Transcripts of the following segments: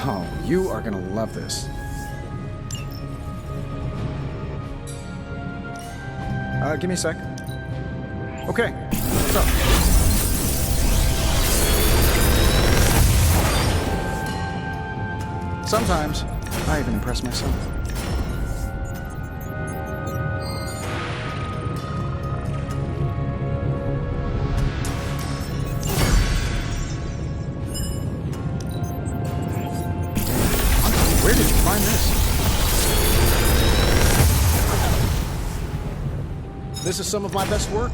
Oh, you are gonna love this. Give me a sec. Okay, so. Sometimes, I even impress myself. Where did you find this? This is some of my best work.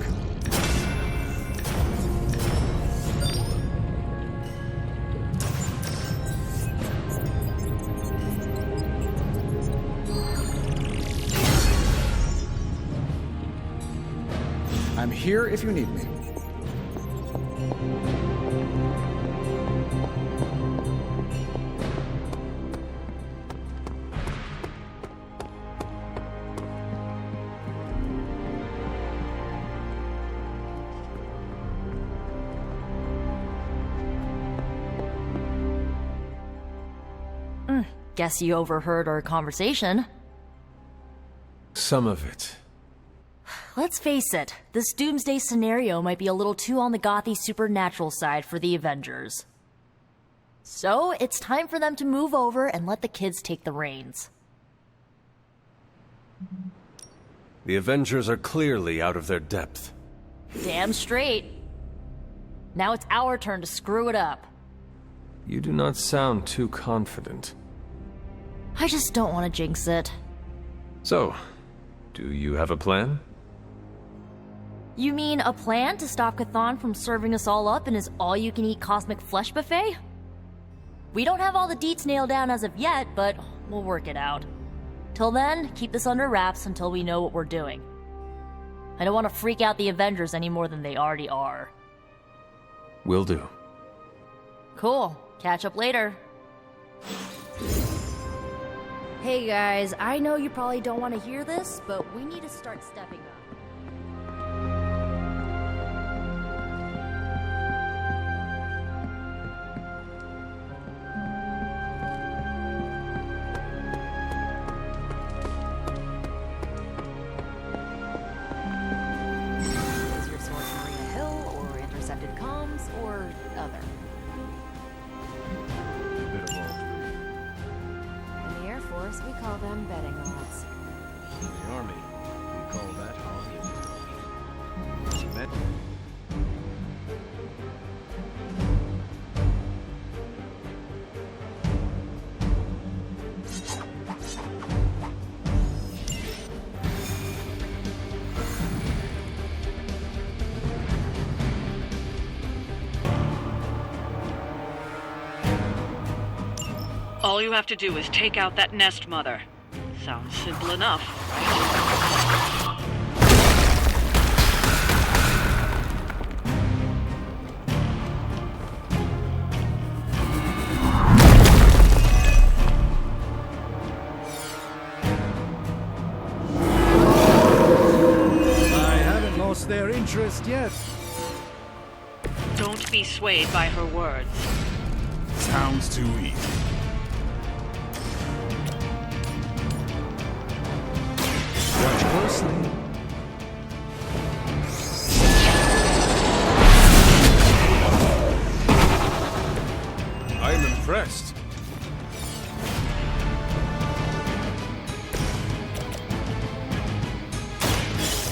I'm here if you need me. Guess you overheard our conversation. Some of it. Let's face it, this doomsday scenario might be a little too on the gothy supernatural side for the Avengers. So, it's time for them to move over and let the kids take the reins. The Avengers are clearly out of their depth. Damn straight. Now it's our turn to screw it up. You do not sound too confident. I just don't want to jinx it. So, do you have a plan? You mean a plan to stop Chthon from serving us all up in his all-you-can-eat cosmic flesh buffet? We don't have all the deets nailed down as of yet, but we'll work it out. Till then, keep this under wraps until we know what we're doing. I don't want to freak out the Avengers any more than they already are. Will do. Cool. Catch up later. Hey guys, I know you probably don't want to hear this, but we need to start stepping up. Is your source Maria Hill, or Intercepted Comms, or other? We call them betting odds. In the Army, we call that hockey. Met. All you have to do is take out that nest mother. Sounds simple enough, right? I haven't lost their interest yet. Don't be swayed by her words. Sounds too easy. Watch closely. I am impressed.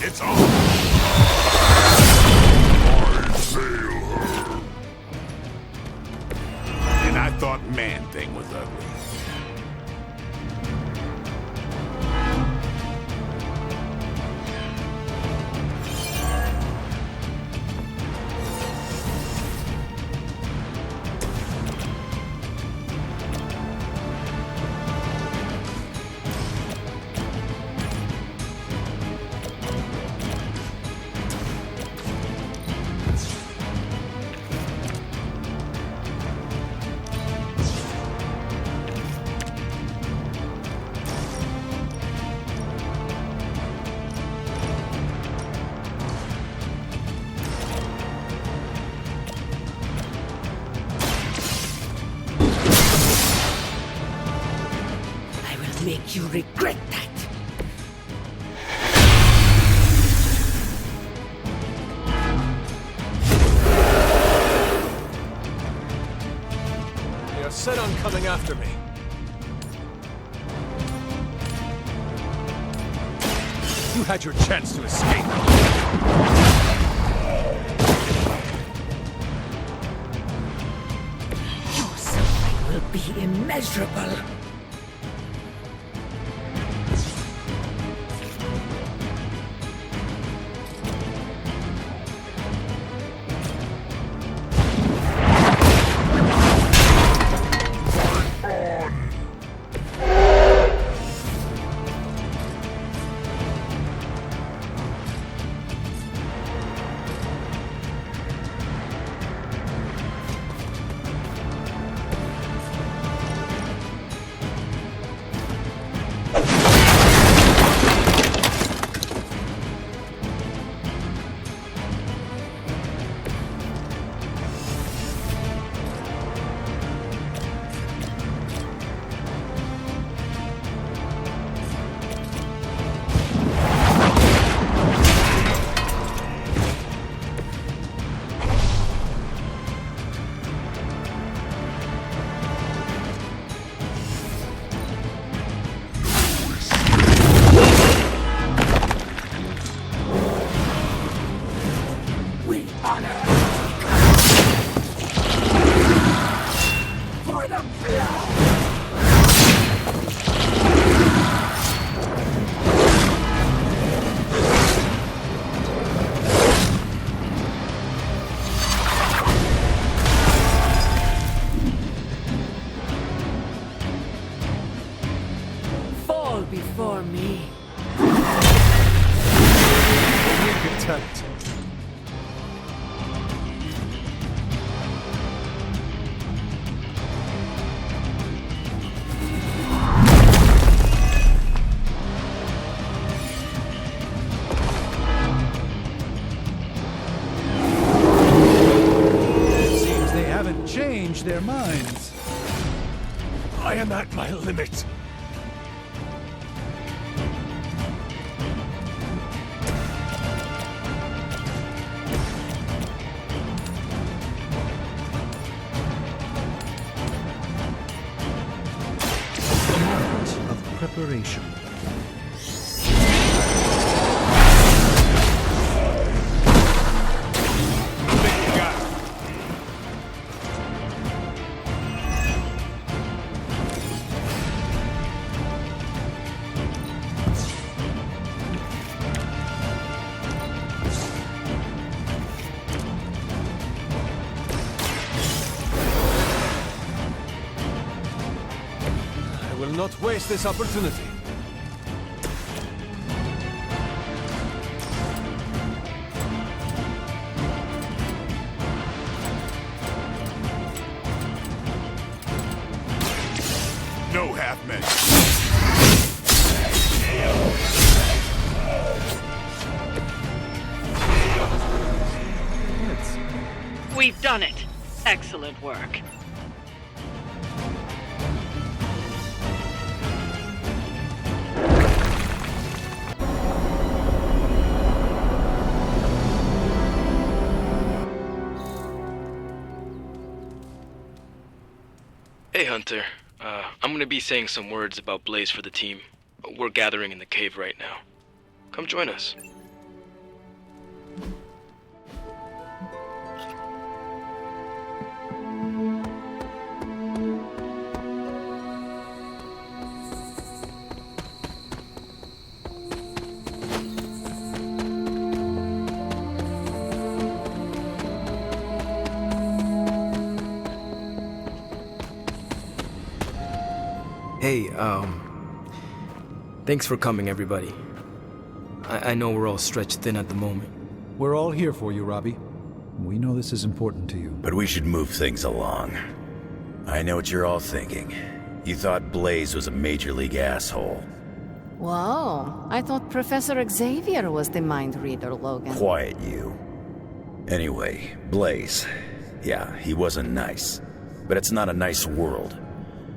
It's on. I sail her. And I thought Man-Thing was ugly. make you regret that. They are set on coming after me. You had your chance to escape. Your suffering will be immeasurable. Before me. Geteilt. It seems they haven't changed their minds. I am at my limit. Preparation. I will not waste this opportunity. No half-men. We've done it. Excellent work. Hey Hunter, I'm gonna be saying some words about Blaze for the team. We're gathering in the cave right now. Come join us. Hey, thanks for coming, everybody. I know we're all stretched thin at the moment. We're all here for you, Robbie. We know this is important to you. But we should move things along. I know what you're all thinking. You thought Blaze was a major league asshole. Whoa, I thought Professor Xavier was the mind reader, Logan. Quiet, you. Anyway, Blaze. Yeah, he wasn't nice. But it's not a nice world.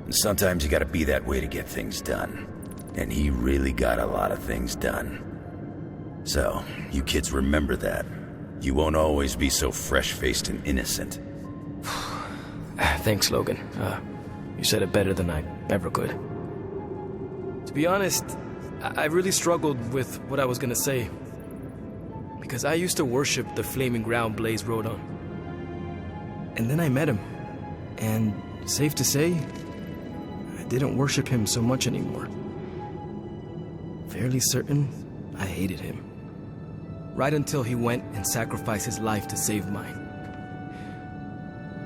And sometimes you gotta be that way to get things done. And he really got a lot of things done. So, you kids remember that. You won't always be so fresh-faced and innocent. Thanks, Logan. You said it better than I ever could. To be honest, I really struggled with what I was gonna say. Because I used to worship the flaming ground Blaze rode on. And then I met him. And safe to say, I didn't worship him so much anymore. Fairly certain I hated him. Right until he went and sacrificed his life to save mine.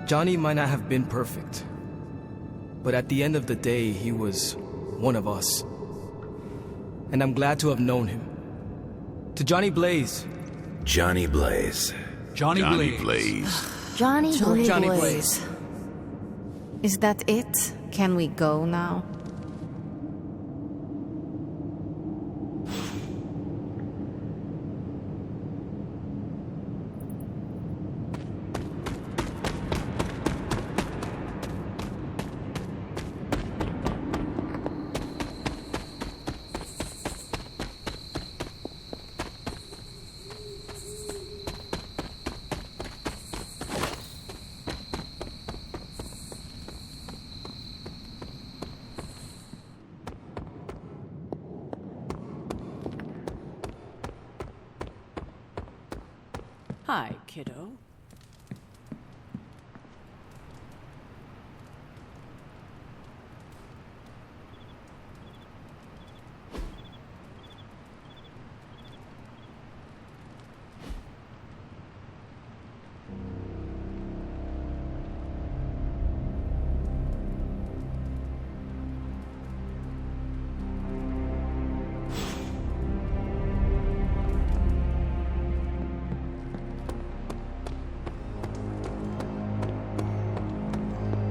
Johnny might not have been perfect, but at the end of the day, he was one of us. And I'm glad to have known him. To Johnny Blaze. Johnny Blaze. Johnny Blaze. Johnny Blaze. Johnny Blaze. Is that it? Can we go now? Hi, kiddo.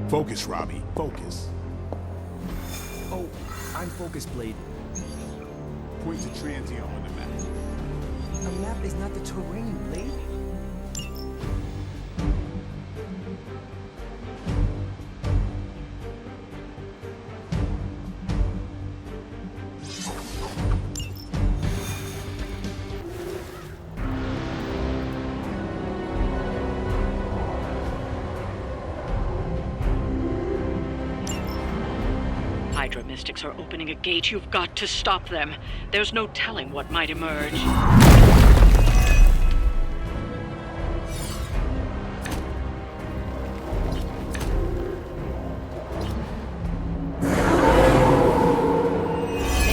Focus, Robbie. Focus. Oh, I'm focused, Blade. Point to Transient on the map. A map is not the terrain, Blade. Hydra mystics are opening a gate. You've got to stop them. There's no telling what might emerge. They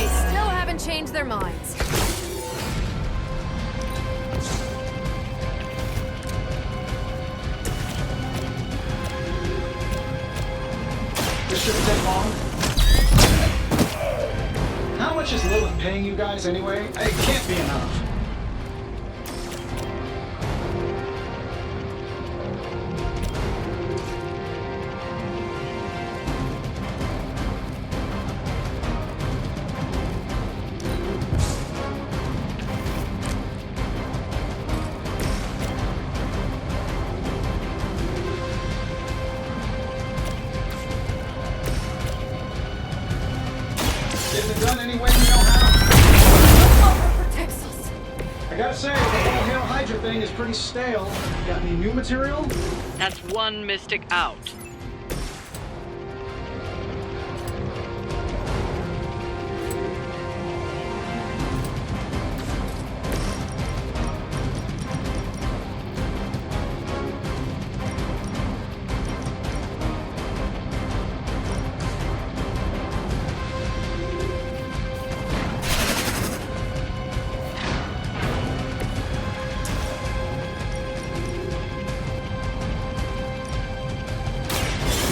still haven't changed their minds. This shouldn't take long. How much is Lilith paying you guys anyway? It can't be enough. Getting it done any way we know how. Protects us. I gotta say, the whole Hail Hydra thing is pretty stale. Got any new material? That's one mystic out.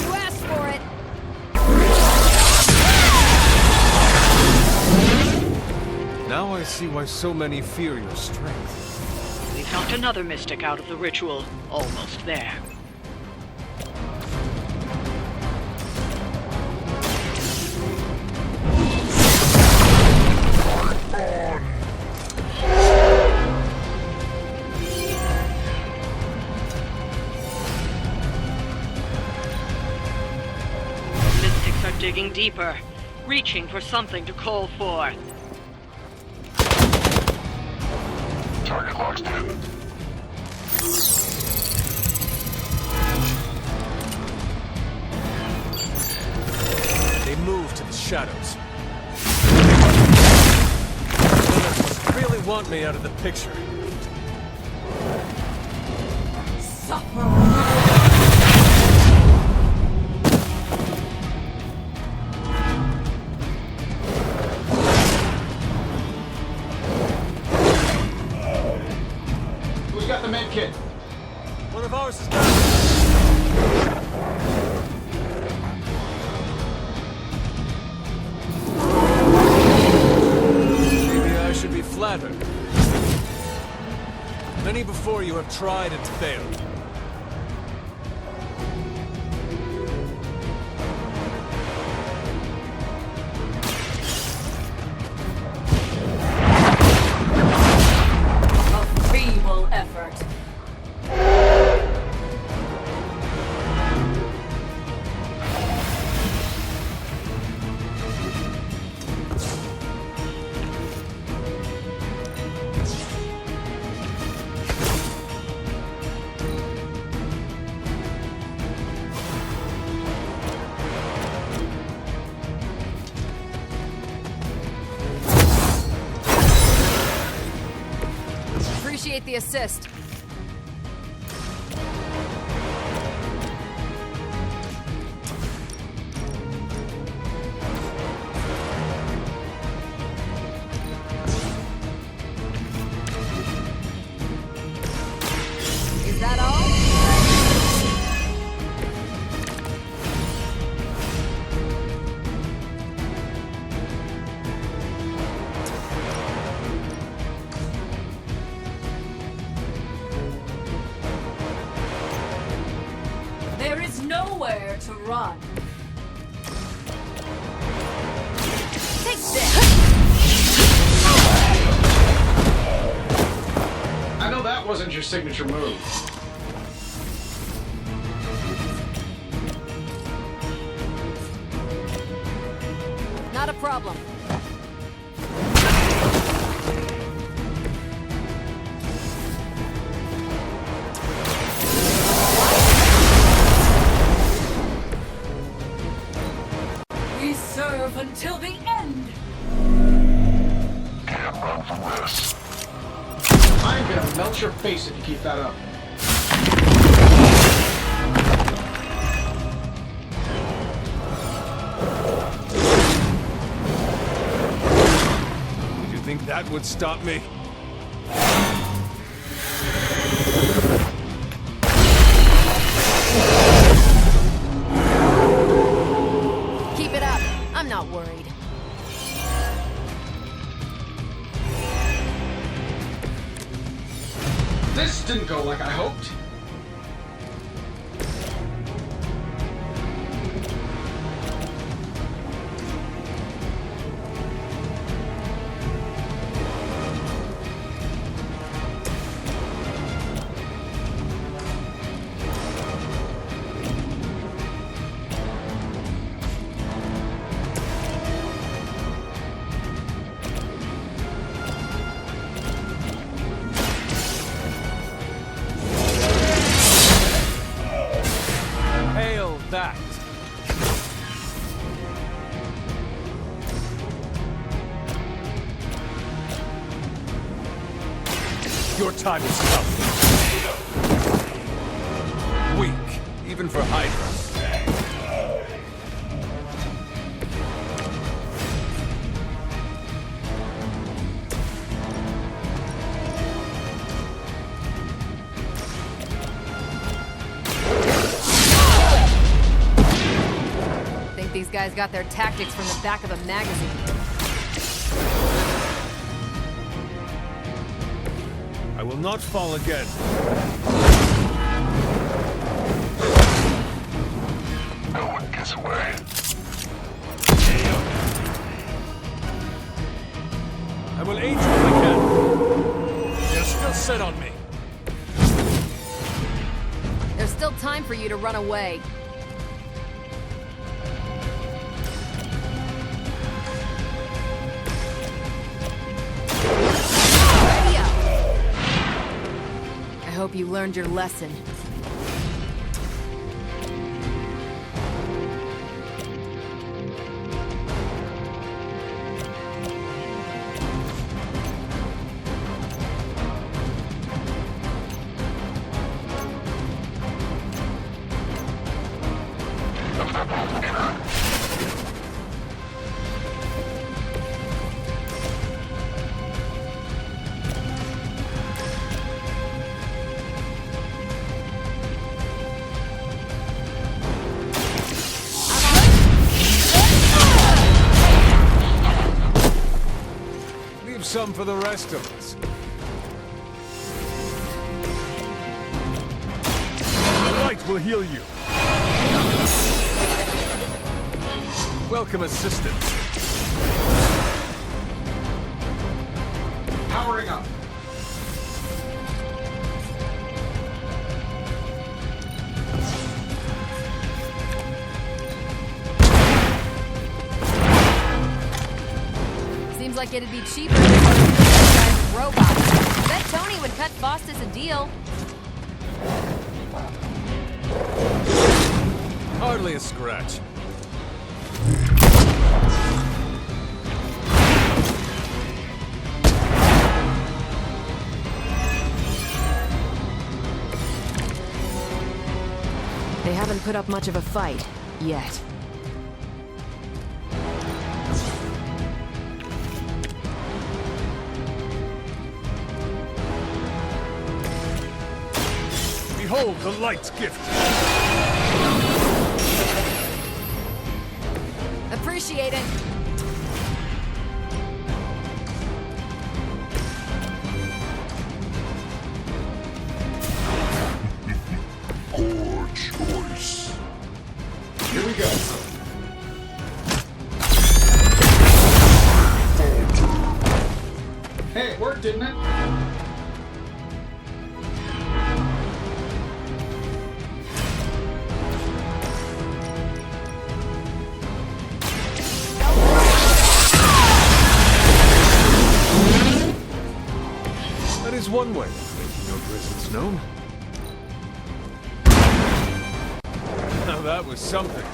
You asked for it. Now I see why so many fear your strength. We've knocked another mystic out of the ritual. Almost there. Mystics are digging deeper. reaching for something to call for. Target locked in. They move to the shadows. They really want me out of the picture. Who's got the med kit? One of ours is down. Maybe I should be flattered. Many before you have tried and failed. A feeble effort. Appreciate the assist. Is that all? There is nowhere to run. Take this! I know that wasn't your signature move. Not a problem. We serve until the end. Can't run from this. I'm gonna melt your face if you keep that up. Did you think that would stop me? Keep it up. I'm not worried. This didn't go like I hoped. Hail that! Your time is come. Weak, even for Hydra. Think these guys got their tactics from the back of a magazine. I will not fall again. No one gets away. I will aid you if I can. They're still set on me. There's still time for you to run away. hope you learned your lesson. Some for the rest of us. The light will heal you. Welcome assistance. Powering up. Seems like it'd be cheaper to use robots. I bet Tony would cut Faustus a deal. Hardly a scratch. They haven't put up much of a fight, yet. Behold the light's gift. Appreciate it. Poor choice. Here we go. Hey, it worked, didn't it? That is one way of making your presence known. Now that was something.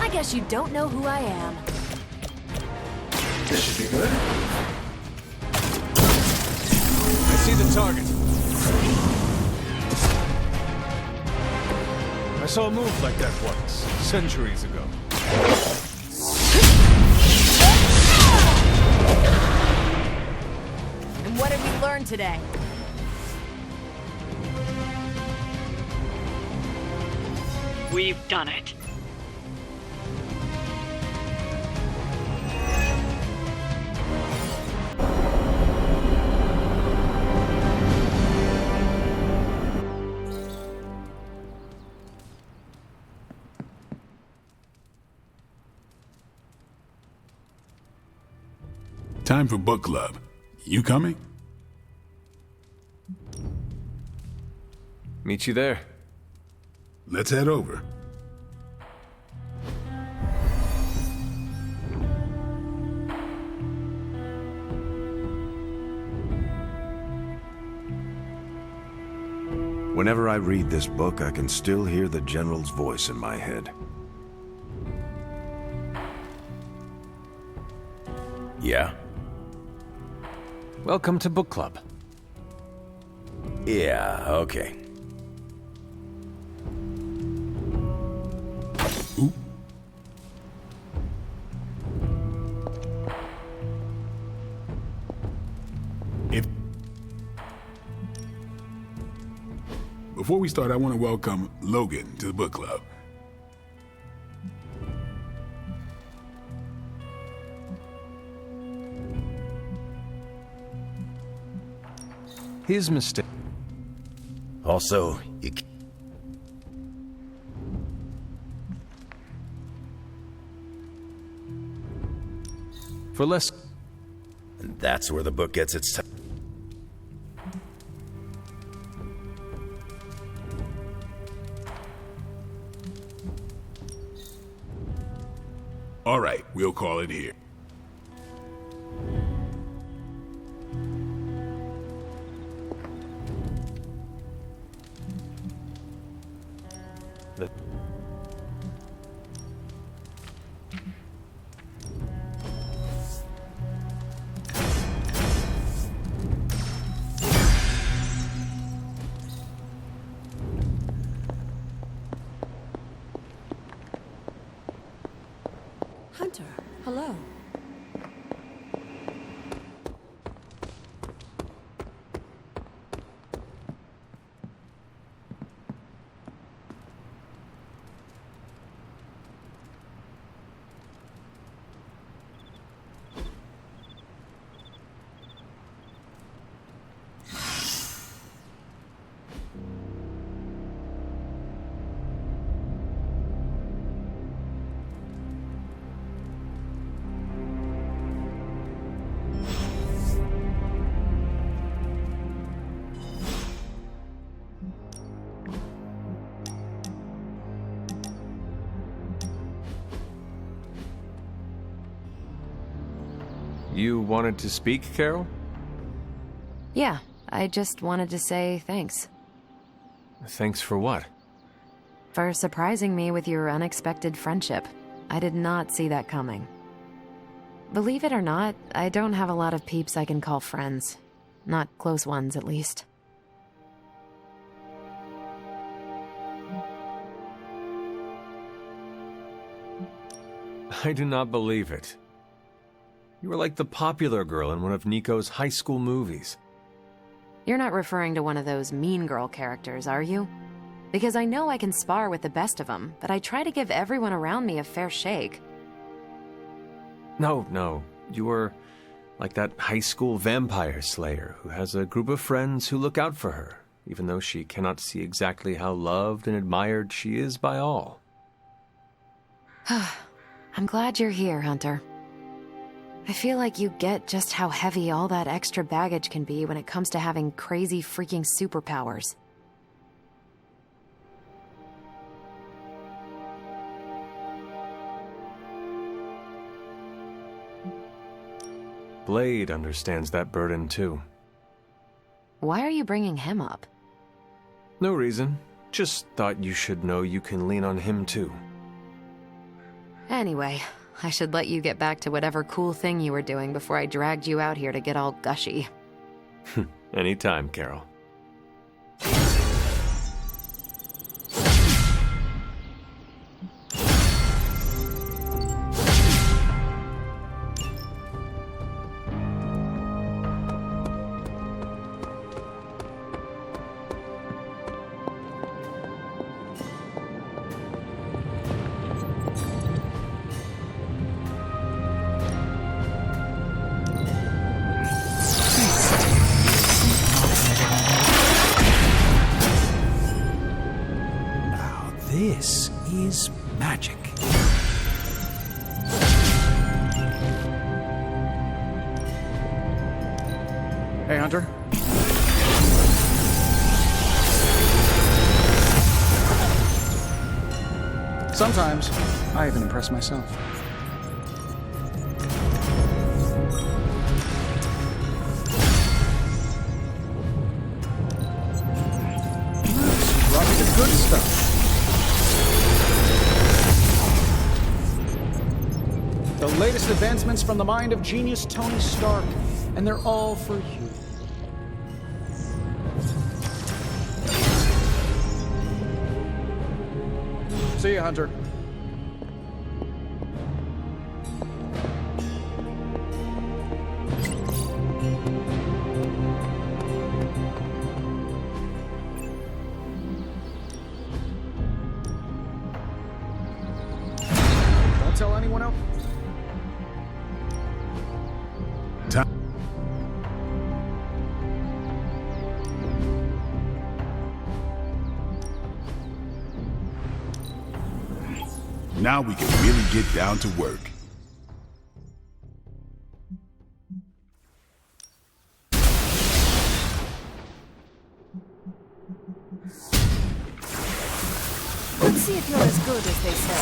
I guess you don't know who I am. This should be good. I see the target. I saw a move like that once, centuries ago. And what did we learn today? We've done it. Time for book club. You coming? Meet you there. Let's head over. Whenever I read this book, I can still hear the General's voice in my head. Yeah? Welcome to book club. Yeah, okay. Ooh. Before we start, I want to welcome Logan to the book club. His mistake. Also, you... For less... And that's where the book gets its... All right, we'll call it here. the... Hunter, hello. You wanted to speak, Carol? Yeah, I just wanted to say thanks. Thanks for what? For surprising me with your unexpected friendship. I did not see that coming. Believe it or not, I don't have a lot of peeps I can call friends. Not close ones, at least. I do not believe it. You were like the popular girl in one of Nico's high school movies. You're not referring to one of those mean girl characters, are you? Because I know I can spar with the best of them, but I try to give everyone around me a fair shake. No. You were like that high school vampire slayer who has a group of friends who look out for her, even though she cannot see exactly how loved and admired she is by all. I'm glad you're here, Hunter. I feel like you get just how heavy all that extra baggage can be when it comes to having crazy freaking superpowers. Blade understands that burden too. Why are you bringing him up? No reason. Just thought you should know you can lean on him too. Anyway, I should let you get back to whatever cool thing you were doing before I dragged you out here to get all gushy. Anytime, Carol. This is magic. Hey, Hunter. Sometimes, I even impress myself. Brought me the good stuff. The latest advancements from the mind of genius Tony Stark, and they're all for you. See ya, Hunter. Don't tell anyone else. Now we can really get down to work. Let's see if you're as good as they say.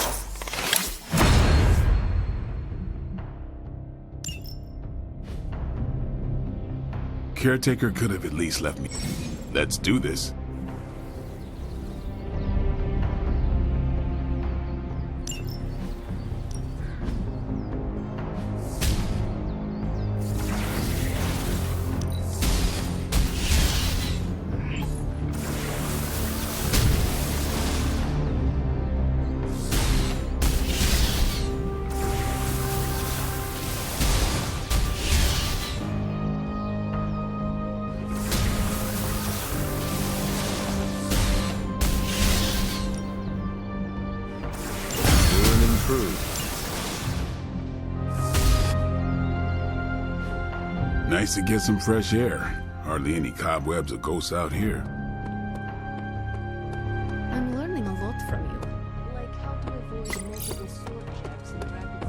Caretaker could have at least left me. Let's do this. Nice to get some fresh air. Hardly any cobwebs or ghosts out here. I'm learning a lot from you. Like how to avoid multiple sword checks and rapid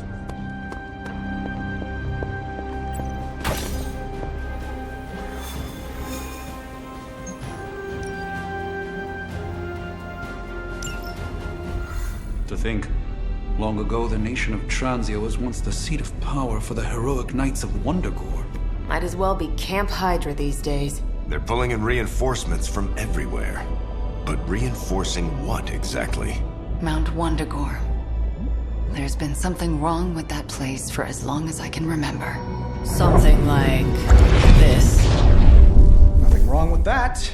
To think, long ago the nation of Transia was once the seat of power for the heroic knights of Wundagore. Might as well be Camp Hydra these days. They're pulling in reinforcements from everywhere. But reinforcing what exactly? Mount Wundagore. There's been something wrong with that place for as long as I can remember. Something like this. Nothing wrong with that.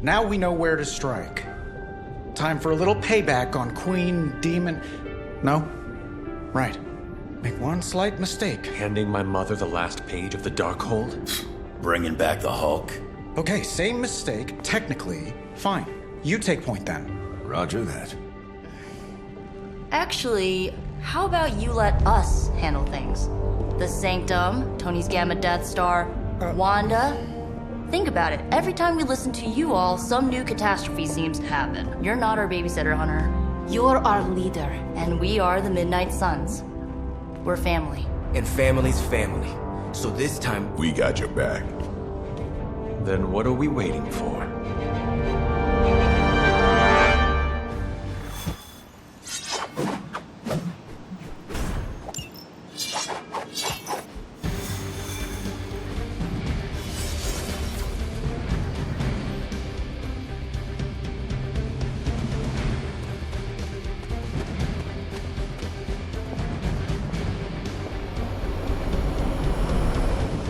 Now we know where to strike. Time for a little payback on Queen Demon... No? Right. Make one slight mistake. Handing my mother the last page of the Darkhold? Bringing back the Hulk. Okay, same mistake. Technically, fine. You take point then. Roger that. Actually, how about you let us handle things? The Sanctum, Tony's Gamma Death Star, Wanda. Think about it. Every time we listen to you all, some new catastrophe seems to happen. You're not our babysitter, Hunter. You're our leader. And we are the Midnight Suns. We're family. And family's family. So this time... We got your back. Then what are we waiting for?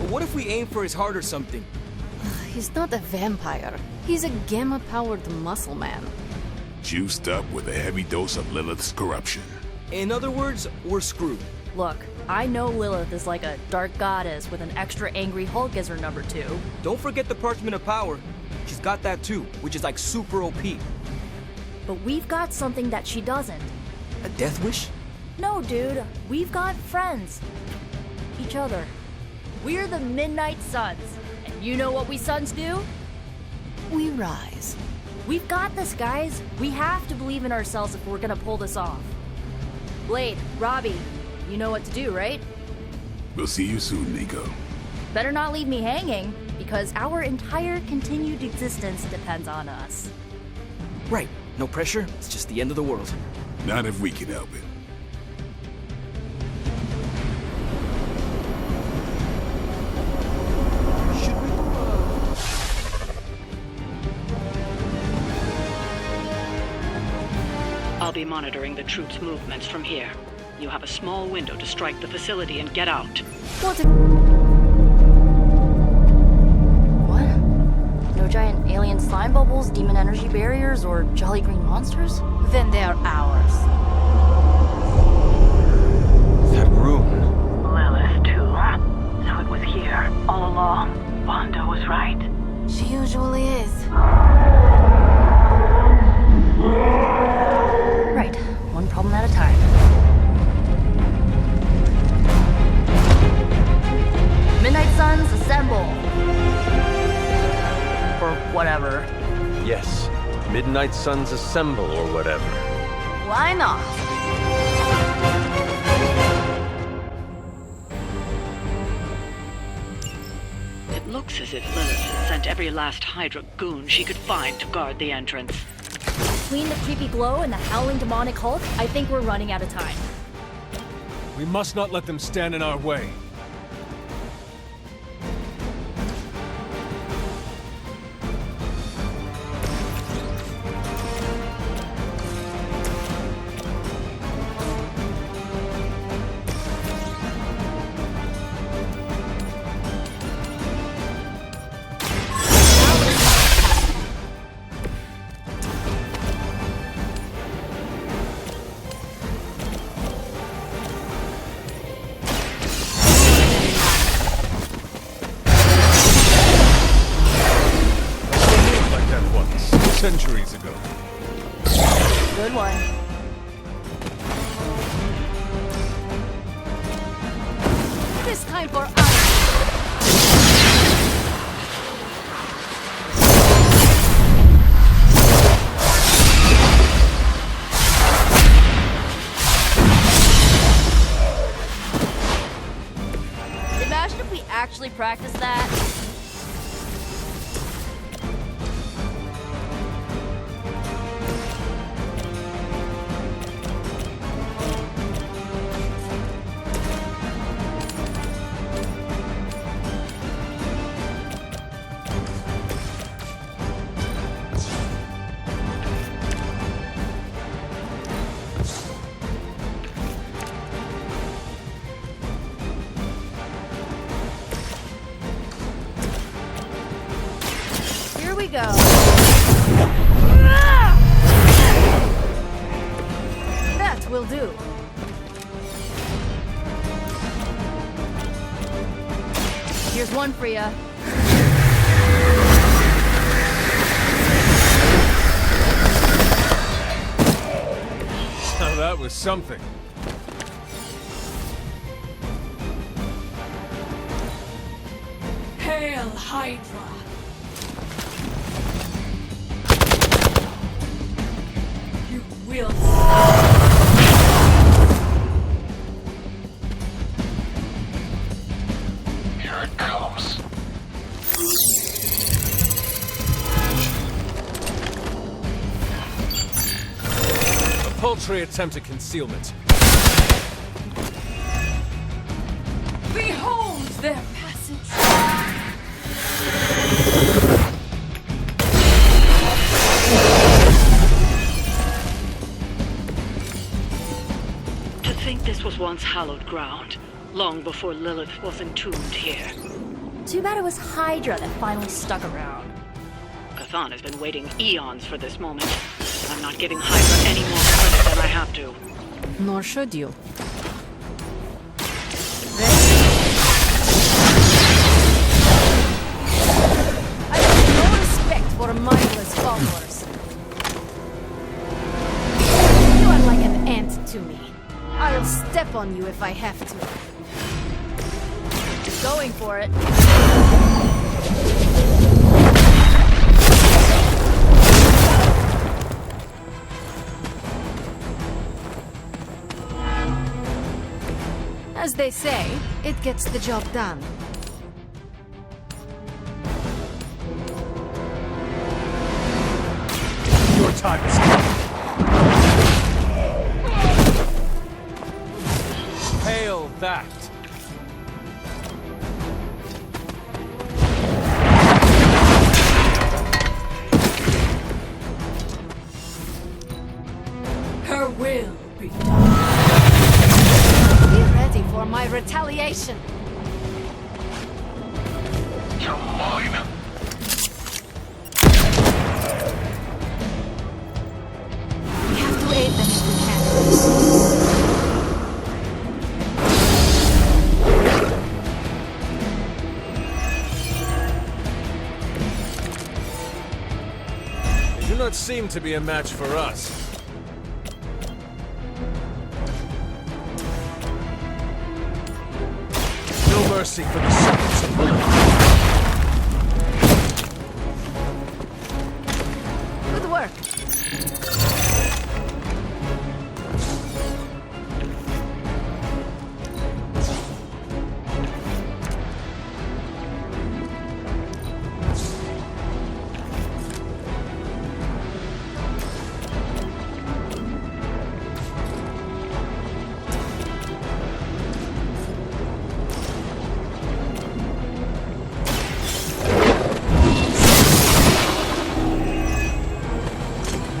What if we aim for his heart or something? He's not a vampire. He's a gamma-powered muscle man. Juiced up with a heavy dose of Lilith's corruption. In other words, we're screwed. Look, I know Lilith is like a dark goddess with an extra angry Hulk as her number 2. Don't forget the Parchment of Power. She's got that too, which is like super OP. But we've got something that she doesn't. A death wish? No, dude. We've got friends. Each other. We're the Midnight Suns. And you know what we Suns do? We rise. We've got this, guys. We have to believe in ourselves if we're gonna pull this off. Blade, Robbie, you know what to do, right? We'll see you soon, Nico. Better not leave me hanging, because our entire continued existence depends on us. Right. No pressure. It's just the end of the world. Not if we can help it. I'll be monitoring the troops' movements from here. You have a small window to strike the facility and get out. What? What? No giant alien slime bubbles, demon energy barriers, or jolly green monsters? Then they are ours. That room. Lilith, too. So it was here, all along. Wanda was right. She usually is. Right, one problem at a time. Midnight Suns, assemble! Or whatever. Yes. Midnight Suns assemble or whatever. Why not? It looks as if Lilith has sent every last Hydra goon she could find to guard the entrance. Between the creepy glow and the howling demonic Hulk, I think we're running out of time. We must not let them stand in our way. Centuries ago. Good one. It is time for us. practice that? Here we go. That will do. Here's one for ya. Now that was something. Hail Hydra! You will. Here it comes. A paltry attempt at concealment. Behold their passage! To think this was once hallowed ground, long before Lilith was entombed here. Too bad it was Hydra that finally stuck around. Chthon has been waiting eons for this moment. I'm not giving Hydra any more credit than I have to. Nor should you. I have no respect for mindless followers. You are like an ant to me. I'll step on you if I have to. Going for it. As they say, it gets the job done. Your time is coming. Hail that! Her will be done. Be ready for my retaliation. You're mine. We have to aid them if we can. They do not seem to be a match for us. No mercy for the servants of Lilith. Good work.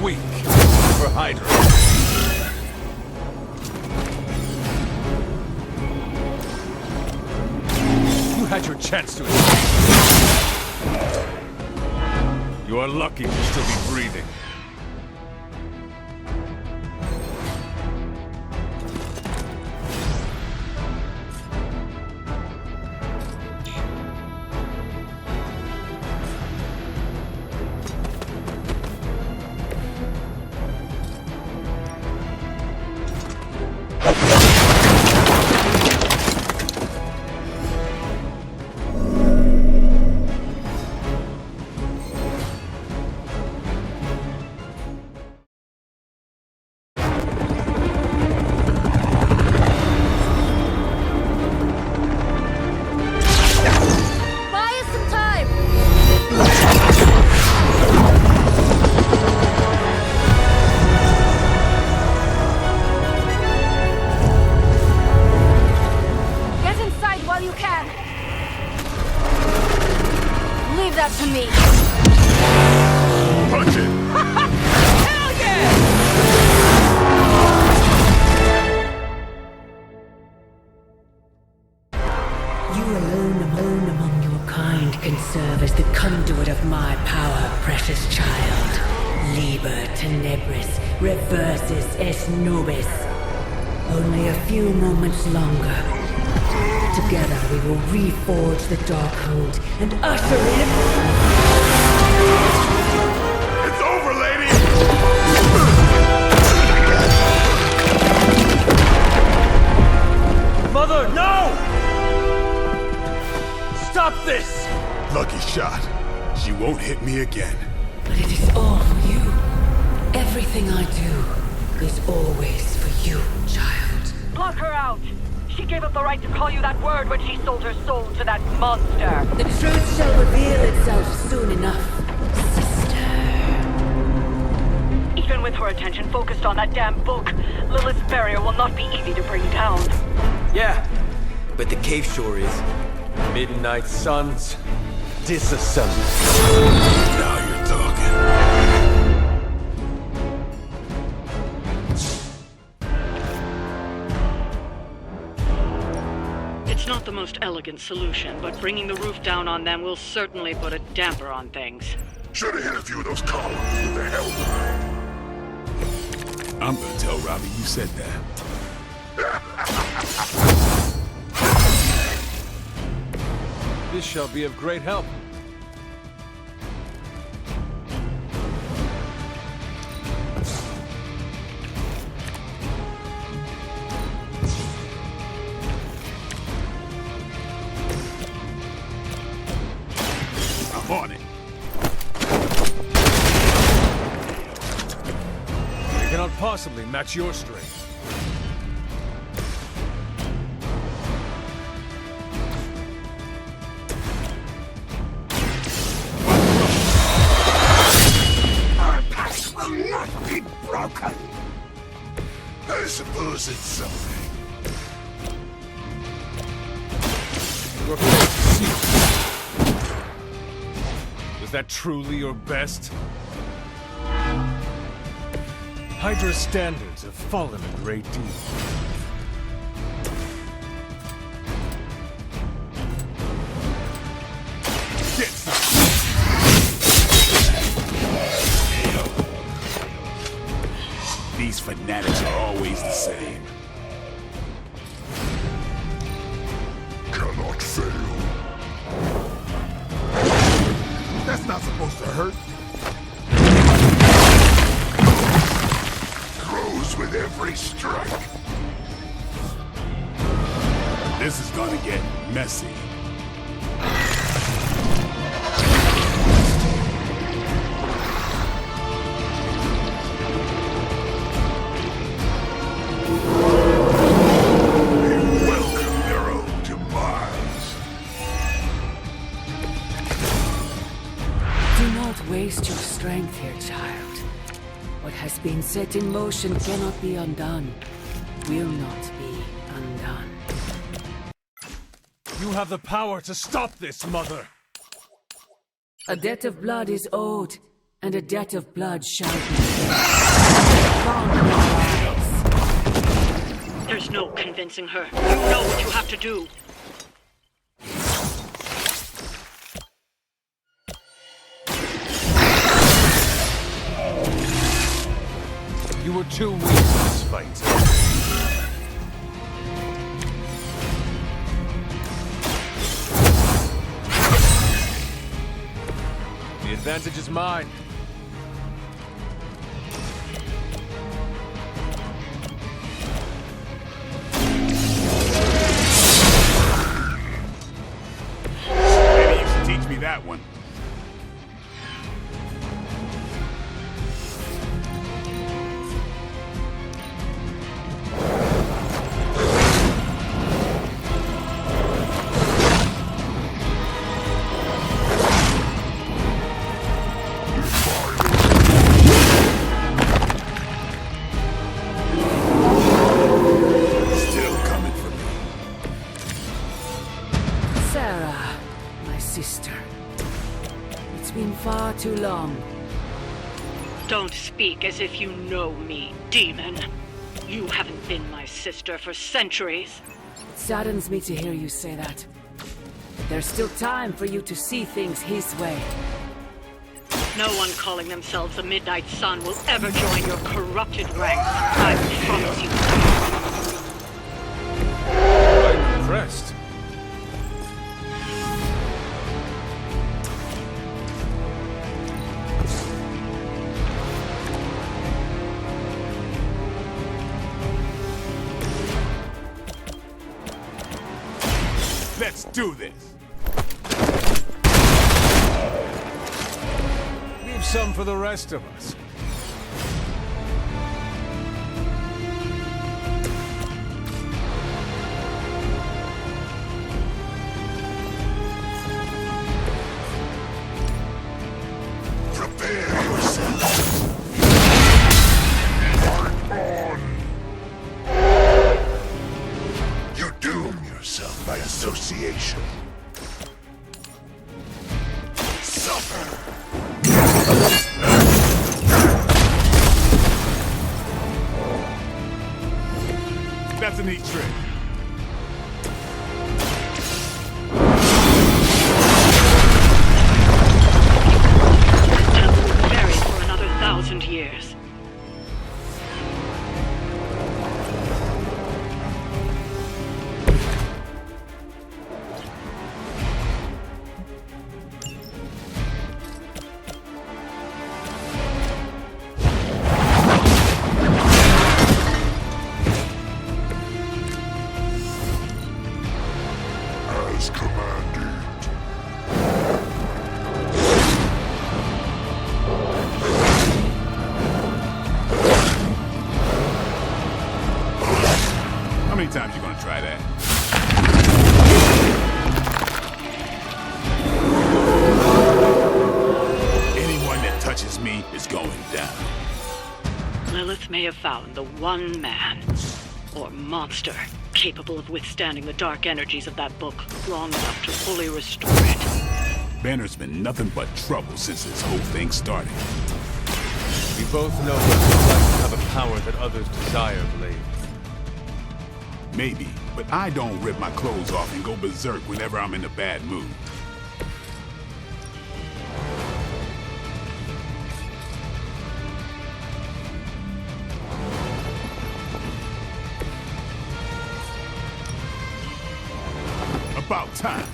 Weak for Hydra. You had your chance to escape. You are lucky to still be breathing. precious child. 𝕊𝕦𝕕𝕧𝕖𝕝'𝕤 reverses es nobis. Only a few moments longer. Together we will reforge the Darkhold and usher in... It's over, lady! Mother, no! Stop this! Lucky shot. She won't hit me again. But it is all for you. Everything I do is always for you, child. Block her out! She gave up the right to call you that word when she sold her soul to that monster. The truth shall reveal itself soon enough, sister. Even with her attention focused on that damn book, Lilith's barrier will not be easy to bring down. Yeah, but the cave sure is. Midnight suns, disassemble. Now you're talking. It's not the most elegant solution, but bringing the roof down on them will certainly put a damper on things. Should have hit a few of those columns with the hell. I'm gonna tell Robbie you said that. This shall be of great help. I'm on it. I cannot possibly match your strength. Be broken. I suppose it's something. Was that truly your best? Hydra's standards have fallen a great deal. Get some. These fanatics are always the same. Cannot fail. That's not supposed to hurt. Grows with every strike. This is gonna get messy. Waste your strength here, child. What has been set in motion cannot be undone. Will not be undone. You have the power to stop this, Mother! A debt of blood is owed, and a debt of blood shall be paid. There's no convincing her. You know what you have to do. You were too weak for this fight. The advantage is mine. Maybe you should teach me that one. Too long. Don't speak as if you know me, demon. You haven't been my sister for centuries. It saddens me to hear you say that. There's still time for you to see things his way. No one calling themselves the Midnight Sun will ever join your corrupted ranks. I promise you. I'm impressed. Let's do this. Leave some for the rest of us. Prepare yourself. March on. You doom yourself by association. Suffer. That's a neat trick. Temple will bury for another 1,000 years. As commanded. How many times you gonna try that? Anyone that touches me is going down. Lilith may have found the one man, or monster, capable of withstanding the dark energies of that book long enough to fully restore it. Banner's been nothing but trouble since this whole thing started. We both know what it's like to have a power that others desire, Blade. Maybe, but I don't rip my clothes off and go berserk whenever I'm in a bad mood. About time.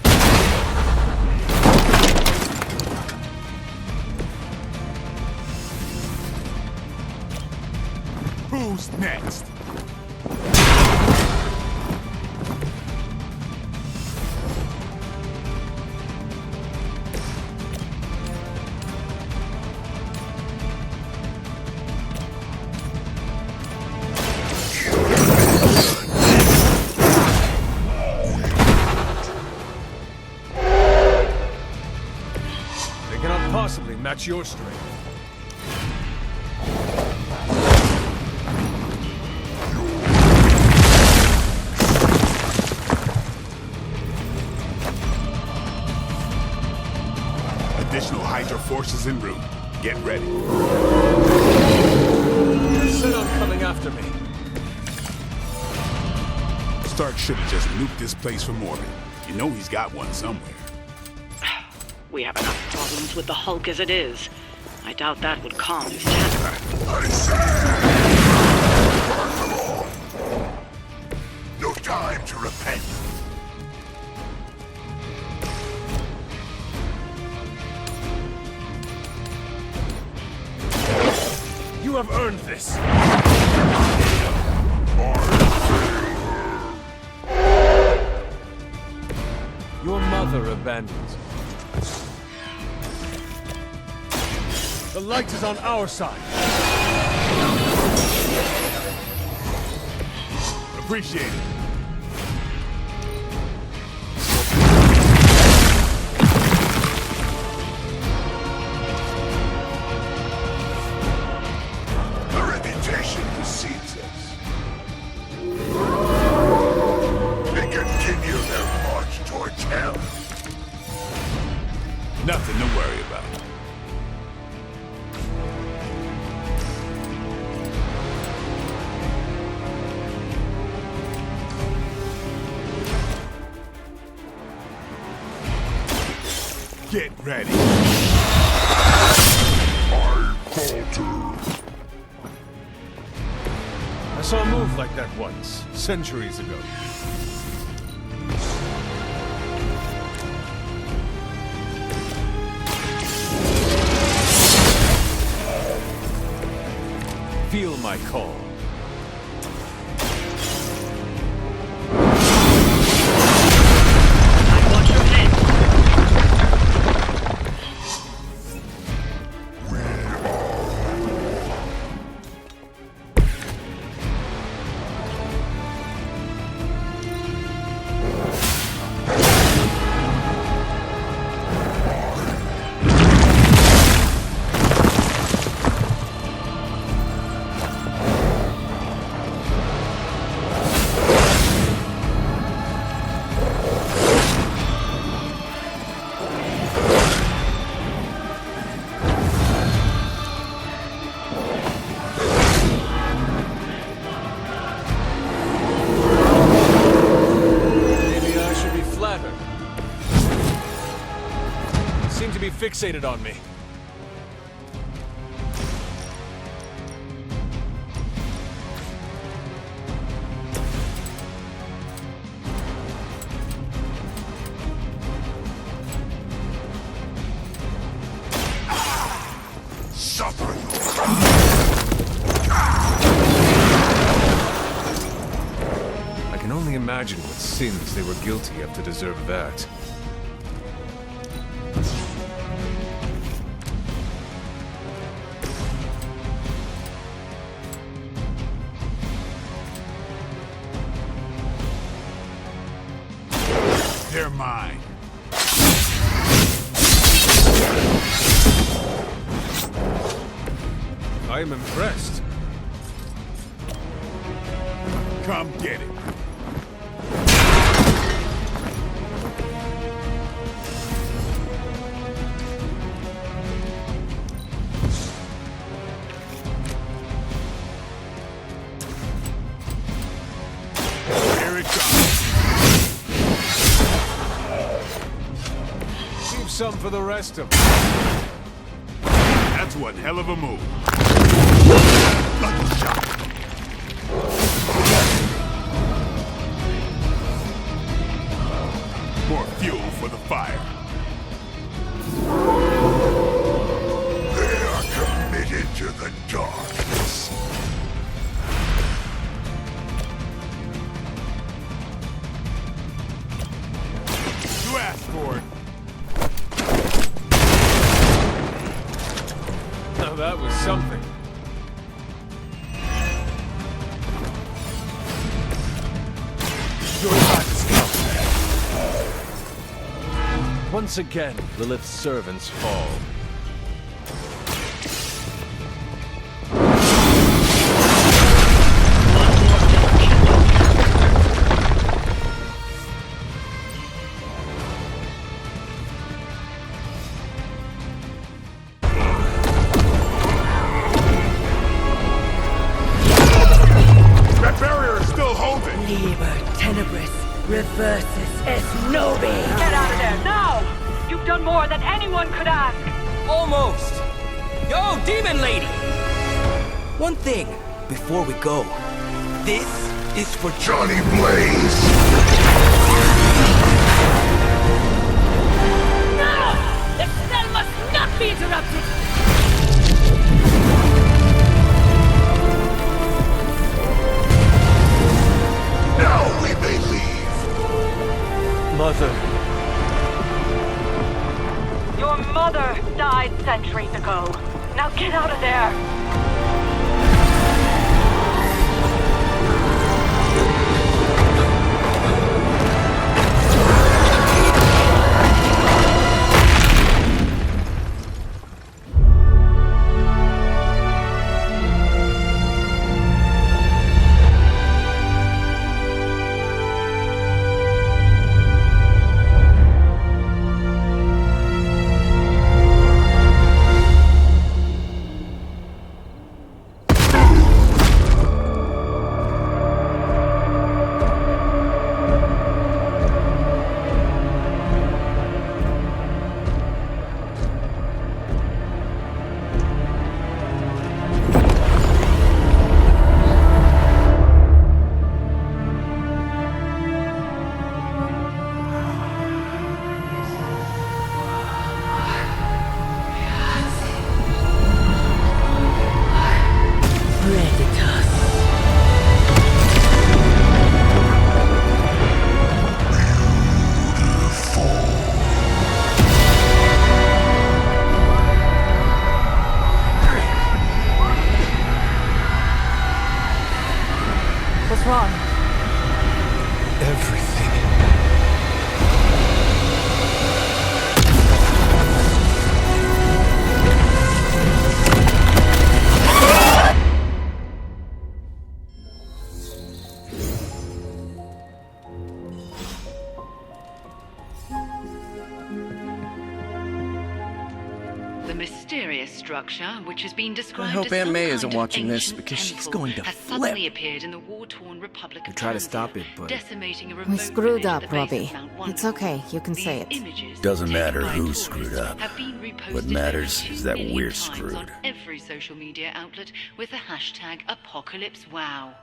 Who's next? They cannot possibly match your strength. Additional Hydra forces en route. Get ready. You're set on coming after me. Stark should have just nuked this place from orbit. You know he's got one somewhere. We have enough problems with the Hulk as it is. I doubt that would calm his temper. I say, burn them all. No time to repent. You have earned this. Your mother abandons you. The light is on our side. Appreciate it. The reputation precedes us. They continue their march towards hell. Nothing to worry about. Get ready. saw a move like that once, centuries ago. Feel my call. Watch your head. Fixated on me. Suffer. I can only imagine what sins they were guilty of to deserve that. They're mine. I am impressed. Come get it. Here it comes. Leave some for the rest of them. That's one hell of a move. Lucky shot. More fuel for the fire. They are committed to the darkness. You asked for it. Now that was something. Your time has come. Once again, Lilith's servants fall. That barrier is still holding. 𝕄𝕚𝕕𝕟𝕚. Get out of there, now! You've done more than anyone could ask. Almost. Yo, demon lady! One thing before we go. This is for Johnny Blaze. No! The spell must not be interrupted! Now we may leave. Mother. Your mother died centuries ago. Now get out of there. What's wrong? Everything. The mysterious structure, which has been described I hope as Aunt some May kind isn't of watching this ancient because she's temple, going to has flip. suddenly appeared in the war-torn Republic of try to Transia, stop it, but decimating a We remote screwed village at up, the base of Robbie. Mount It's Wonderful. okay, you can say it. Images Doesn't taken matter by who tourists screwed up. have been reposted What matters over 2 is that million we're times screwed. on every social media outlet with the hashtag #ApocalypseWow.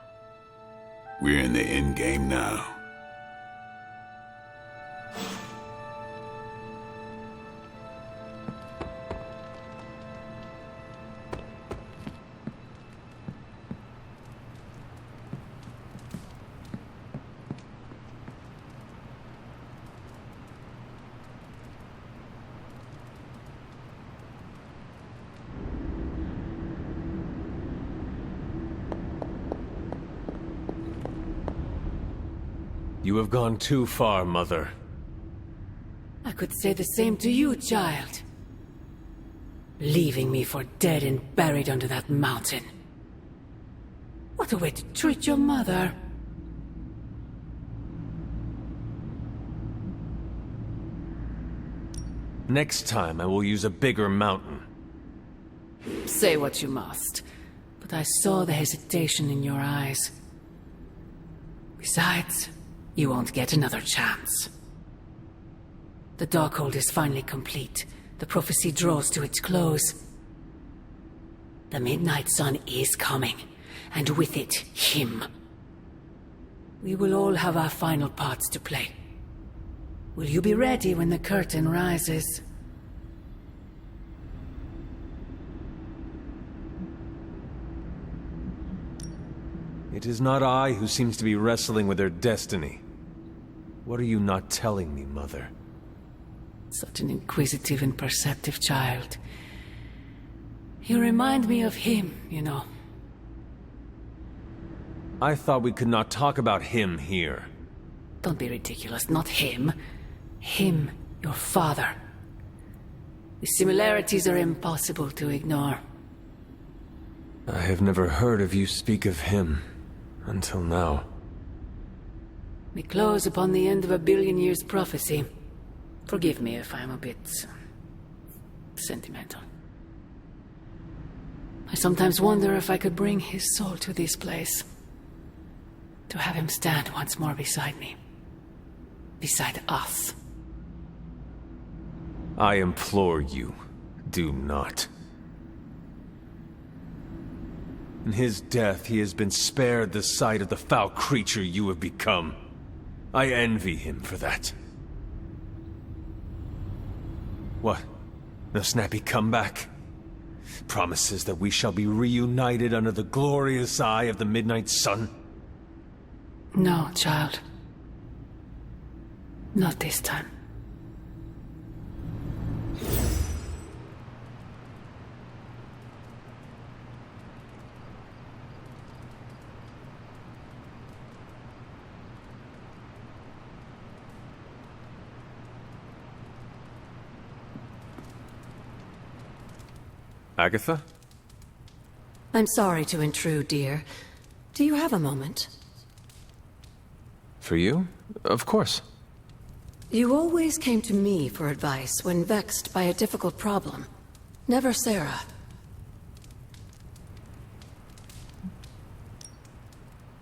We're in the end game now. You have gone too far, Mother. I could say the same to you, child. Leaving me for dead and buried under that mountain. What a way to treat your mother. Next time, I will use a bigger mountain. Say what you must, but I saw the hesitation in your eyes. Besides, you won't get another chance. The Darkhold is finally complete. The prophecy draws to its close. The Midnight Sun is coming, and with it, him. We will all have our final parts to play. Will you be ready when the curtain rises? It is not I who seems to be wrestling with her destiny. What are you not telling me, Mother? Such an inquisitive and perceptive child. You remind me of him, you know. I thought we could not talk about him here. Don't be ridiculous, not him. Him, your father. The similarities are impossible to ignore. I have never heard of you speak of him until now. We close upon the end of a billion years prophecy. Forgive me if I'm a bit sentimental. I sometimes wonder if I could bring his soul to this place. To have him stand once more beside me. Beside us. I implore you, do not. In his death, he has been spared the sight of the foul creature you have become. I envy him for that. What? No snappy comeback? Promises that we shall be reunited under the glorious eye of the Midnight Sun? No, child. Not this time. Agatha? I'm sorry to intrude, dear. Do you have a moment? For you? Of course. You always came to me for advice when vexed by a difficult problem. Never Sarah.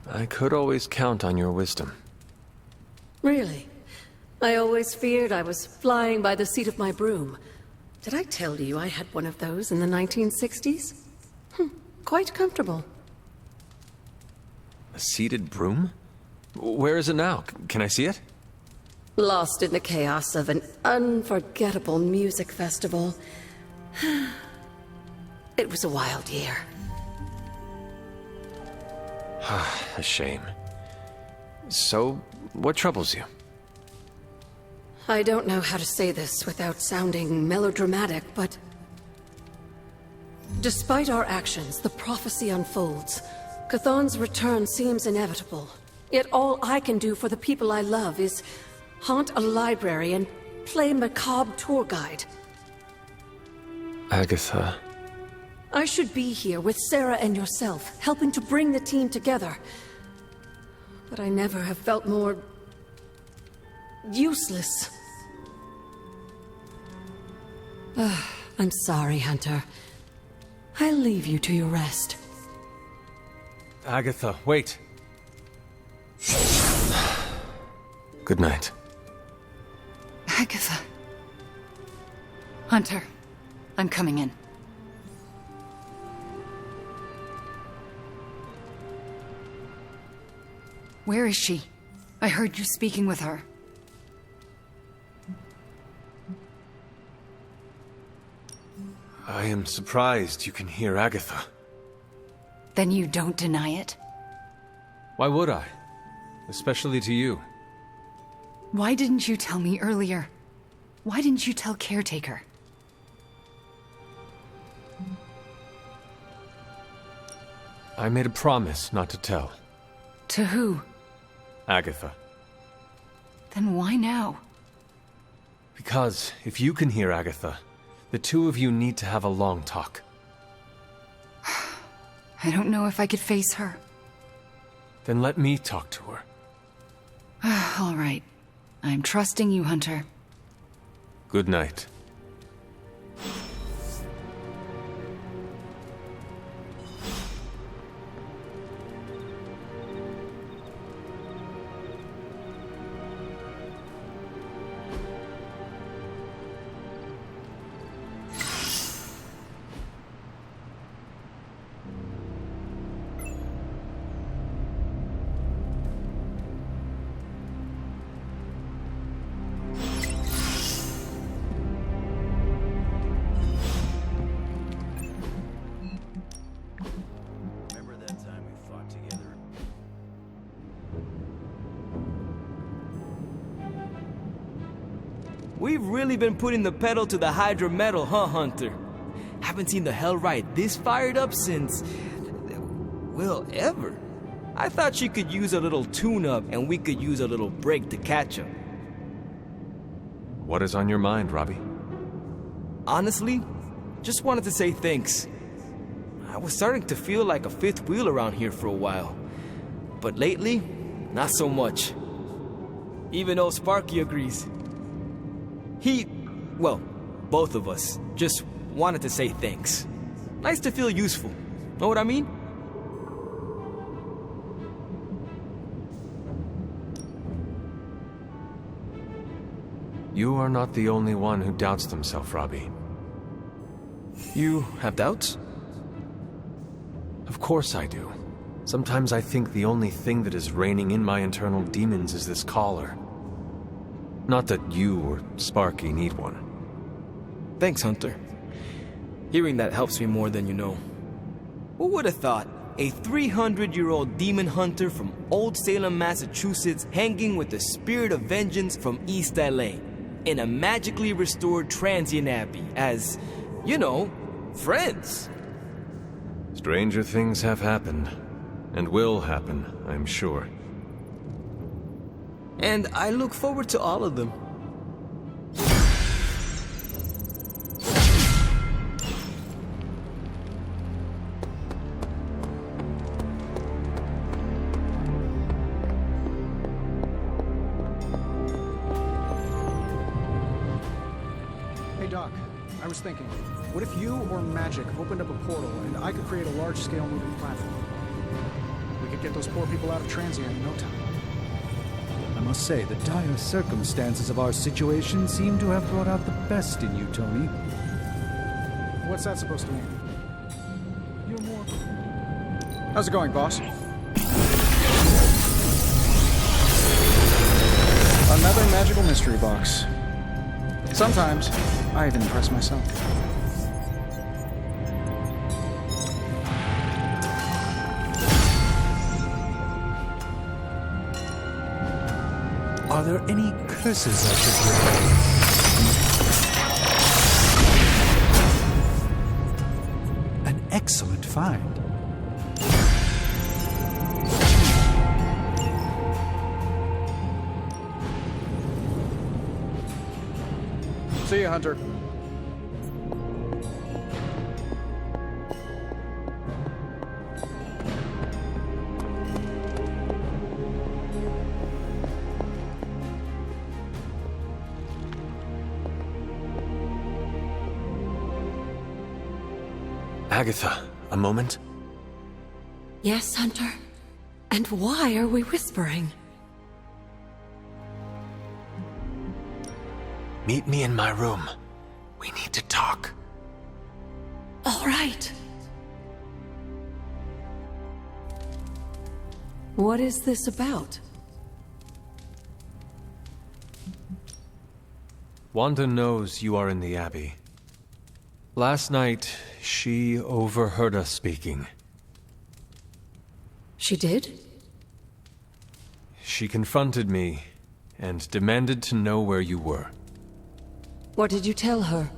I could always count on your wisdom. Really? I always feared I was flying by the seat of my broom. Did I tell you I had one of those in the 1960s? Quite comfortable. A seated broom? Where is it now? Can I see it? Lost in the chaos of an unforgettable music festival. It was a wild year. A shame. So, what troubles you? I don't know how to say this without sounding melodramatic, but... despite our actions, the prophecy unfolds. Chthon's return seems inevitable. Yet all I can do for the people I love is haunt a library and play macabre tour guide. Agatha. I should be here with Sarah and yourself, helping to bring the team together. But I never have felt more useless. I'm sorry, Hunter. I'll leave you to your rest. Agatha, wait. Good night. Agatha. Hunter, I'm coming in. Where is she? I heard you speaking with her. I am surprised you can hear Agatha. Then you don't deny it? Why would I? Especially to you. Why didn't you tell me earlier? Why didn't you tell Caretaker? I made a promise not to tell. To who? Agatha. Then why now? Because if you can hear Agatha, the two of you need to have a long talk. I don't know if I could face her. Then let me talk to her. All right. I'm trusting you, Hunter. Good night. We've really been putting the pedal to the Hydra metal, huh, Hunter? Haven't seen the Hellride this fired up since... well, ever. I thought she could use a little tune-up and we could use a little break to catch up. What is on your mind, Robbie? Honestly, just wanted to say thanks. I was starting to feel like a fifth wheel around here for a while. But lately, not so much. Even old Sparky agrees. Well, both of us, just wanted to say thanks. Nice to feel useful. Know what I mean? You are not the only one who doubts themselves, Robbie. You have doubts? Of course I do. Sometimes I think the only thing that is reigning in my internal demons is this collar. Not that you or Sparky need one. Thanks, Hunter. Hearing that helps me more than you know. Who would have thought a 300-year-old demon hunter from Old Salem, Massachusetts, hanging with the spirit of vengeance from East LA in a magically restored transient abbey as, you know, friends? Stranger things have happened, and will happen, I'm sure. And I look forward to all of them. Hey Doc, I was thinking, what if you or magic opened up a portal and I could create a large-scale moving platform? We could get those poor people out of transient in no time. I must say, the dire circumstances of our situation seem to have brought out the best in you, Tony. What's that supposed to mean? You're more... How's it going, boss? Another magical mystery box. Sometimes, I even impress myself. Are there any curses I should remove? An excellent find. See you, Hunter. Agatha, a moment? Yes, Hunter? And why are we whispering? Meet me in my room. We need to talk. All right. What is this about? Wanda knows you are in the Abbey. Last night, she overheard us speaking. She did? She confronted me and demanded to know where you were. What did you tell her?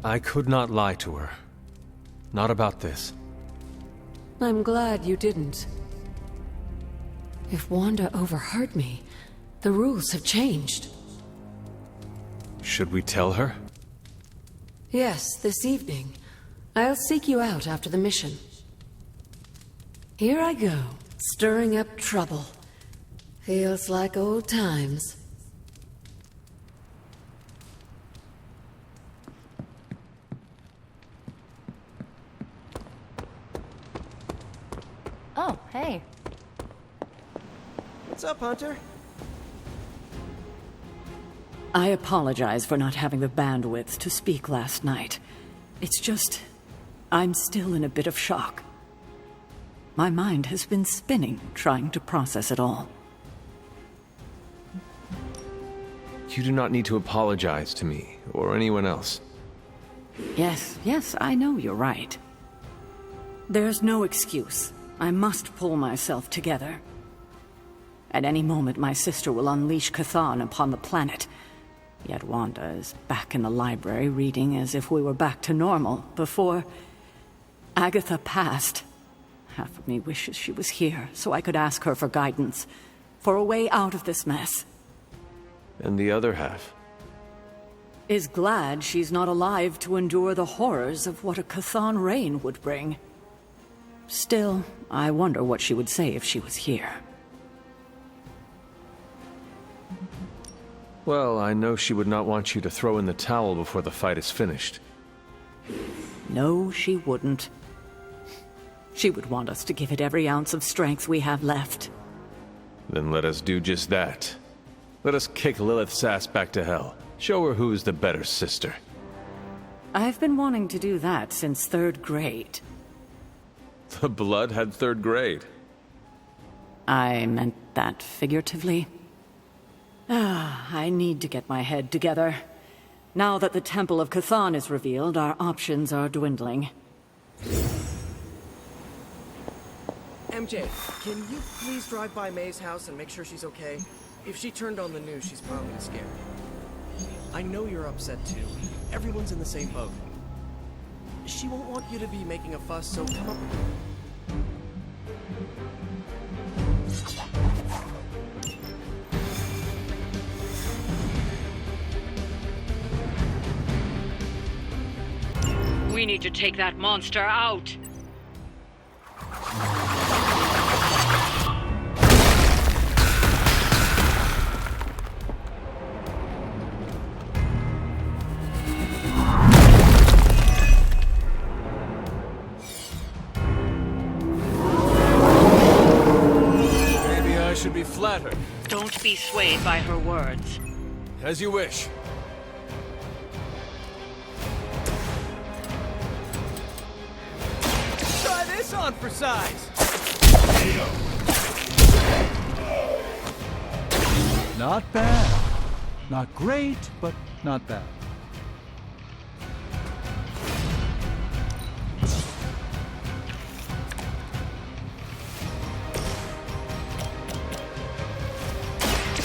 I could not lie to her. Not about this. I'm glad you didn't. If Wanda overheard me, the rules have changed. Should we tell her? Yes, this evening. I'll seek you out after the mission. Here I go, stirring up trouble. Feels like old times. Oh, hey. What's up, Hunter? I apologize for not having the bandwidth to speak last night. It's just, I'm still in a bit of shock. My mind has been spinning, trying to process it all. You do not need to apologize to me, or anyone else. Yes, I know you're right. There's no excuse. I must pull myself together. At any moment, my sister will unleash Chthon upon the planet. Yet Wanda is back in the library reading as if we were back to normal before Agatha passed. Half of me wishes she was here so I could ask her for guidance, for a way out of this mess. And the other half? Is glad she's not alive to endure the horrors of what a Chthon reign would bring. Still, I wonder what she would say if she was here. Well, I know she would not want you to throw in the towel before the fight is finished. No, she wouldn't. She would want us to give it every ounce of strength we have left. Then let us do just that. Let us kick Lilith's ass back to hell. Show her who's the better sister. I've been wanting to do that since 3rd grade. The blood had 3rd grade. I meant that figuratively. I need to get my head together. Now that the Temple of Chthon is revealed, our options are dwindling. MJ, can you please drive by May's house and make sure she's okay? If she turned on the news, she's probably scared. I know you're upset too. Everyone's in the same boat. She won't want you to be making a fuss, so come up with it. We need to take that monster out. Maybe I should be flattered. Don't be swayed by her words. As you wish. Try this on for size! Not bad. Not great, but not bad.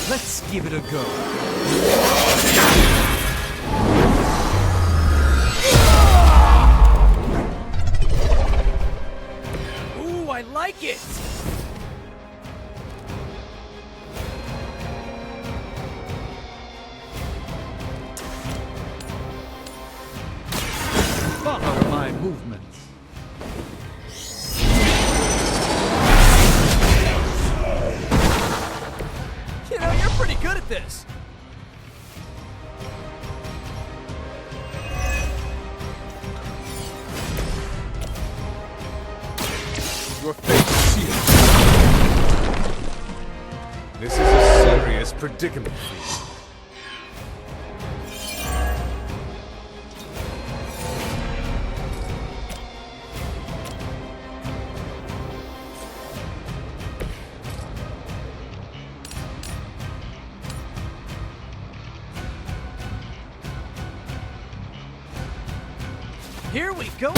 Let's give it a go. Ooh, I like it! movements. You know, you're pretty good at this. Your fate is sealed. This is a serious predicament for you. Here we go.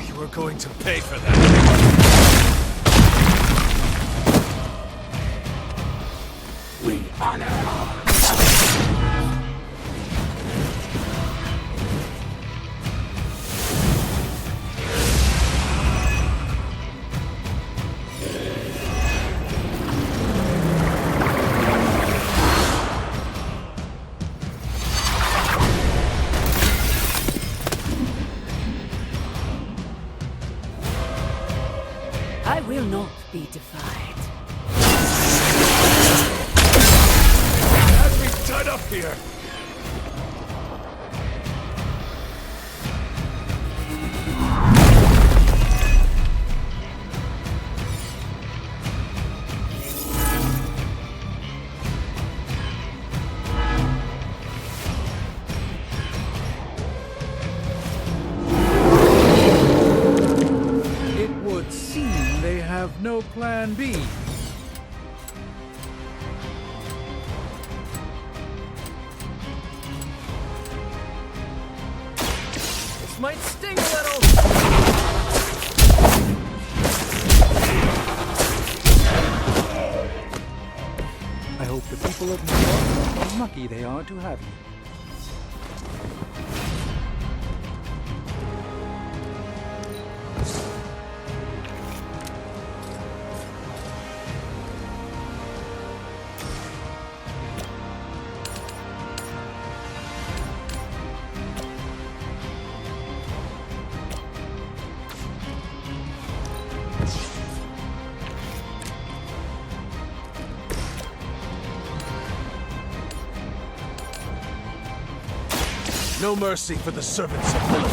You are going to pay for that. We honor our I will not be defied. Has me tied up here. It would seem they have no plan B. This might sting a little. I hope the people of New York know how lucky they are to have you. No mercy for the servants of Lilith.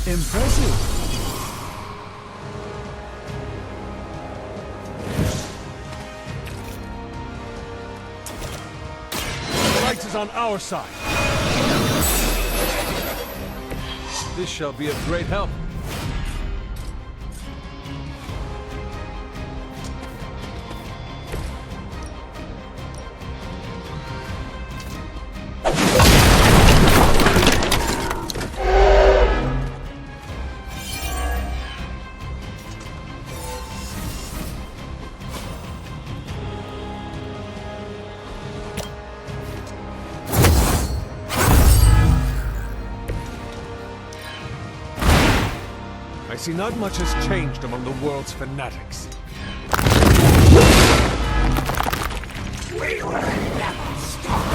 Impressive. The light is on our side. This shall be of great help. I see not much has changed among the world's fanatics. We will never stop.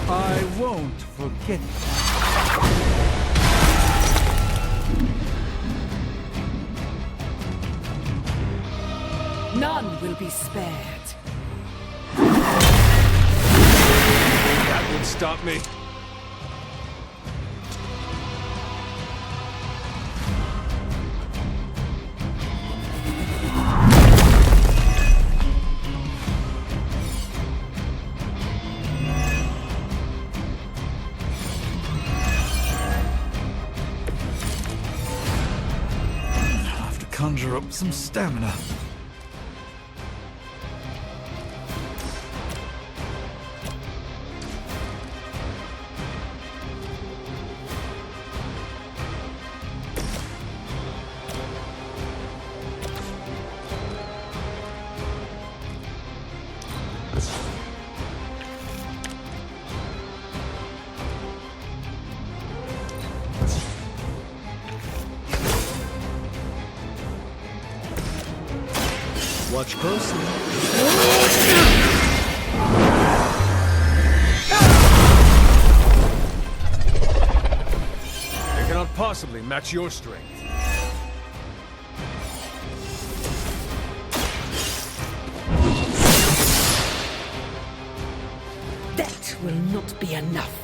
I won't forget. None will be spared. That would stop me. I'll have to conjure up some stamina. watch closely. They cannot possibly match your strength. That will not be enough.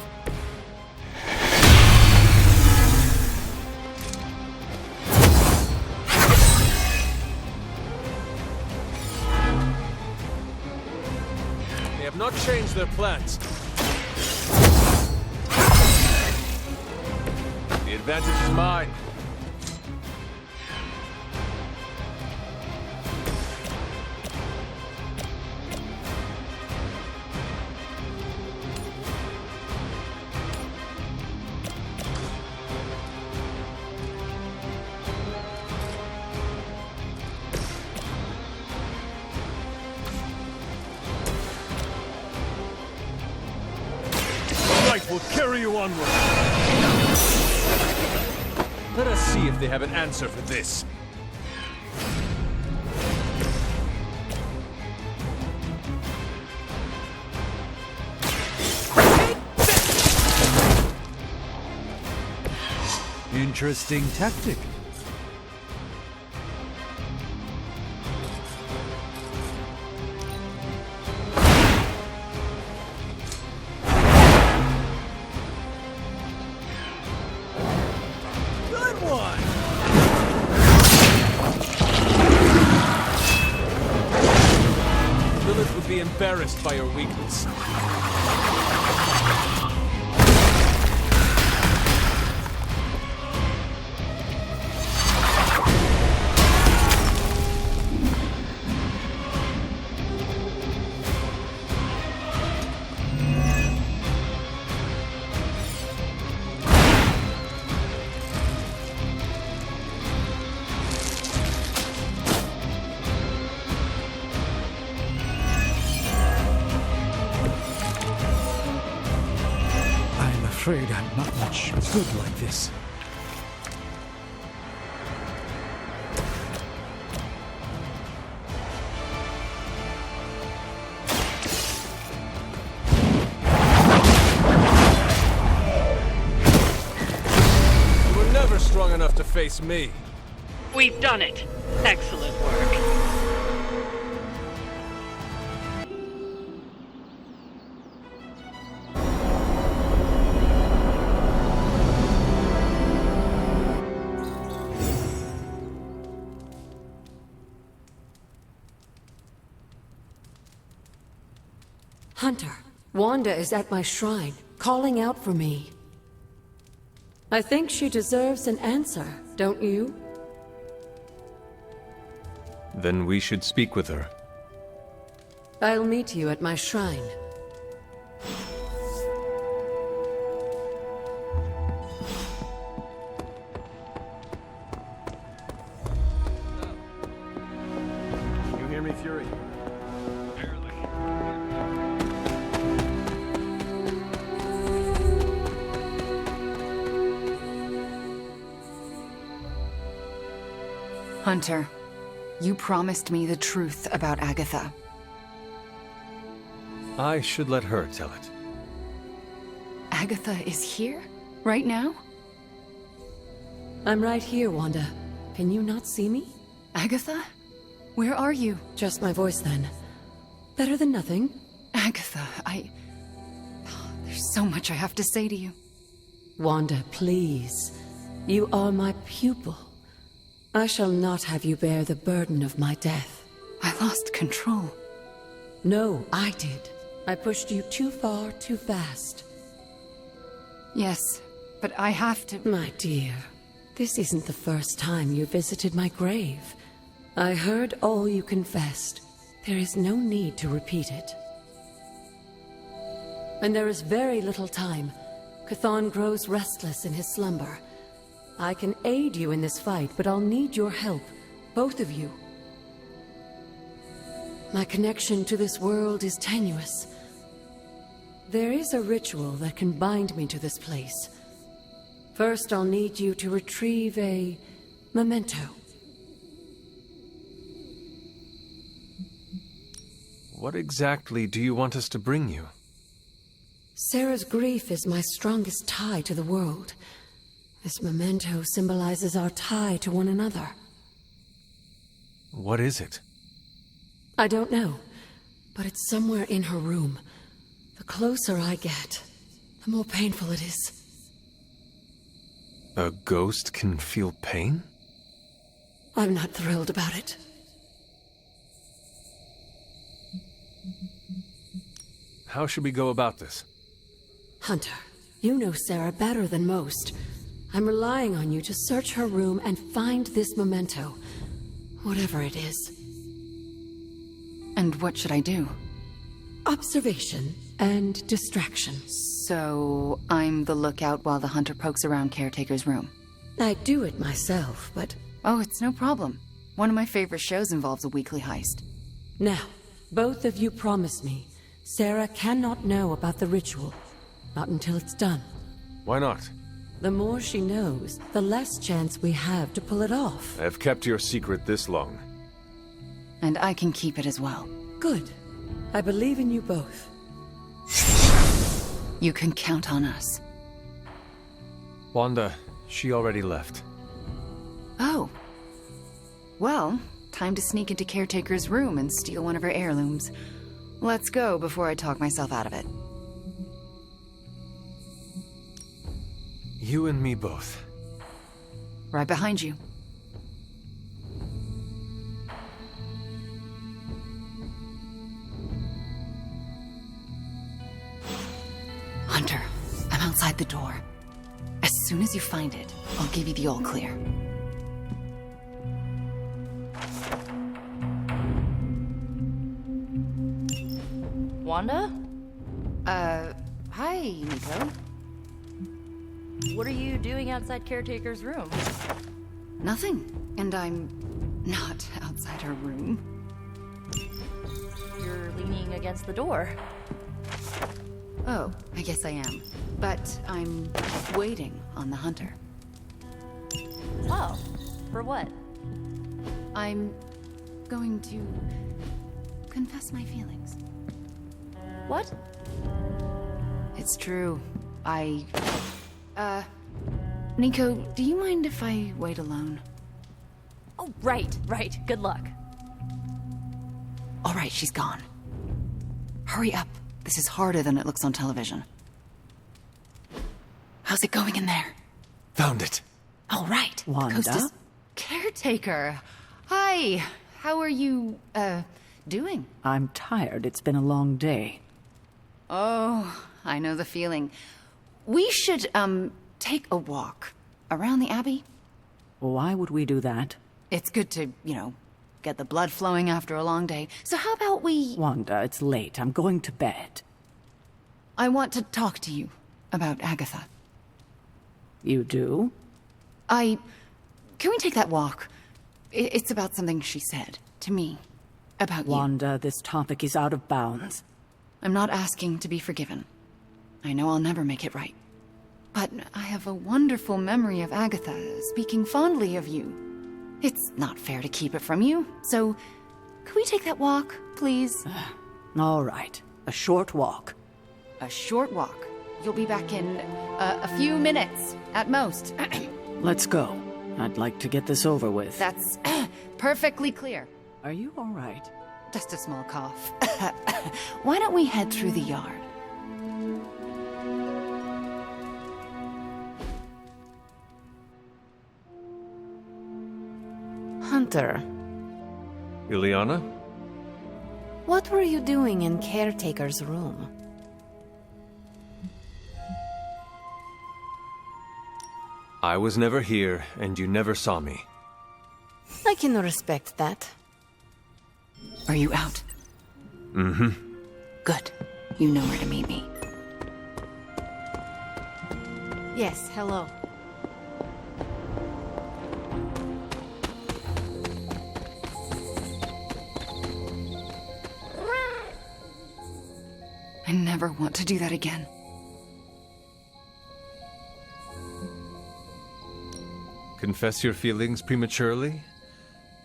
They have not changed their plans. The advantage is mine. Will carry you onward. Let us see if they have an answer for this. Interesting tactic. Embarrassed by your weakness. I'm afraid I'm not much good like this. You were never strong enough to face me. We've done it. Excellent work. Hunter, Wanda is at my shrine, calling out for me. I think she deserves an answer, don't you? Then we should speak with her. I'll meet you at my shrine. You hear me, Fury? Hunter, you promised me the truth about Agatha. I should let her tell it. Agatha is here? Right now? I'm right here, Wanda. Can you not see me? Agatha? Where are you? Just my voice, then. Better than nothing. Agatha, there's so much I have to say to you. Wanda, please. You are my pupil. I shall not have you bear the burden of my death. I lost control. No, I did. I pushed you too far, too fast. Yes, but I have to... My dear, this isn't the first time you visited my grave. I heard all you confessed. There is no need to repeat it. And there is very little time. Chthon grows restless in his slumber. I can aid you in this fight, but I'll need your help. Both of you. My connection to this world is tenuous. There is a ritual that can bind me to this place. First, I'll need you to retrieve a memento. What exactly do you want us to bring you? Sarah's grief is my strongest tie to the world. This memento symbolizes our tie to one another. What is it? I don't know, but it's somewhere in her room. The closer I get, the more painful it is. A ghost can feel pain? I'm not thrilled about it. How should we go about this? Hunter, you know Sarah better than most. I'm relying on you to search her room and find this memento, whatever it is. And what should I do? Observation and distraction. So, I'm the lookout while the hunter pokes around Caretaker's room. I do it myself, but... Oh, it's no problem. One of my favorite shows involves a weekly heist. Now, both of you promise me, Sarah cannot know about the ritual. Not until it's done. Why not? The more she knows, the less chance we have to pull it off. I've kept your secret this long. And I can keep it as well. Good. I believe in you both. You can count on us. Wanda, she already left. Oh. Well, time to sneak into Caretaker's room and steal one of her heirlooms. Let's go before I talk myself out of it. You and me both. Right behind you. Hunter, I'm outside the door. As soon as you find it, I'll give you the all clear. Wanda? Hi, Nico. What are you doing outside Caretaker's room? Nothing. And I'm not outside her room. You're leaning against the door. Oh, I guess I am. But I'm waiting on the hunter. Oh, for what? I'm going to confess my feelings. What? It's true. Nico, do you mind if I wait alone? Oh, right. Good luck. All right, she's gone. Hurry up. This is harder than it looks on television. How's it going in there? Found it. All right. Wanda? The coast is... Caretaker. Hi. How are you, doing? I'm tired. It's been a long day. Oh, I know the feeling. We should, take a walk around the Abbey. Why would we do that? It's good to, get the blood flowing after a long day. So how about we... Wanda, it's late. I'm going to bed. I want to talk to you about Agatha. You do? Can we take that walk? It's about something she said to me. About Wanda, this topic is out of bounds. I'm not asking to be forgiven. I know I'll never make it right. But I have a wonderful memory of Agatha speaking fondly of you. It's not fair to keep it from you, so could we take that walk, please? All right. A short walk. A short walk. You'll be back in a few minutes, at most. Let's go. I'd like to get this over with. That's perfectly clear. Are you all right? Just a small cough. Why don't we head through the yard? Hunter. Ileana? What were you doing in Caretaker's room? I was never here, and you never saw me. I can respect that. Are you out? Mm-hmm. Good. You know where to meet me. Yes, hello. I never want to do that again. Confess your feelings prematurely?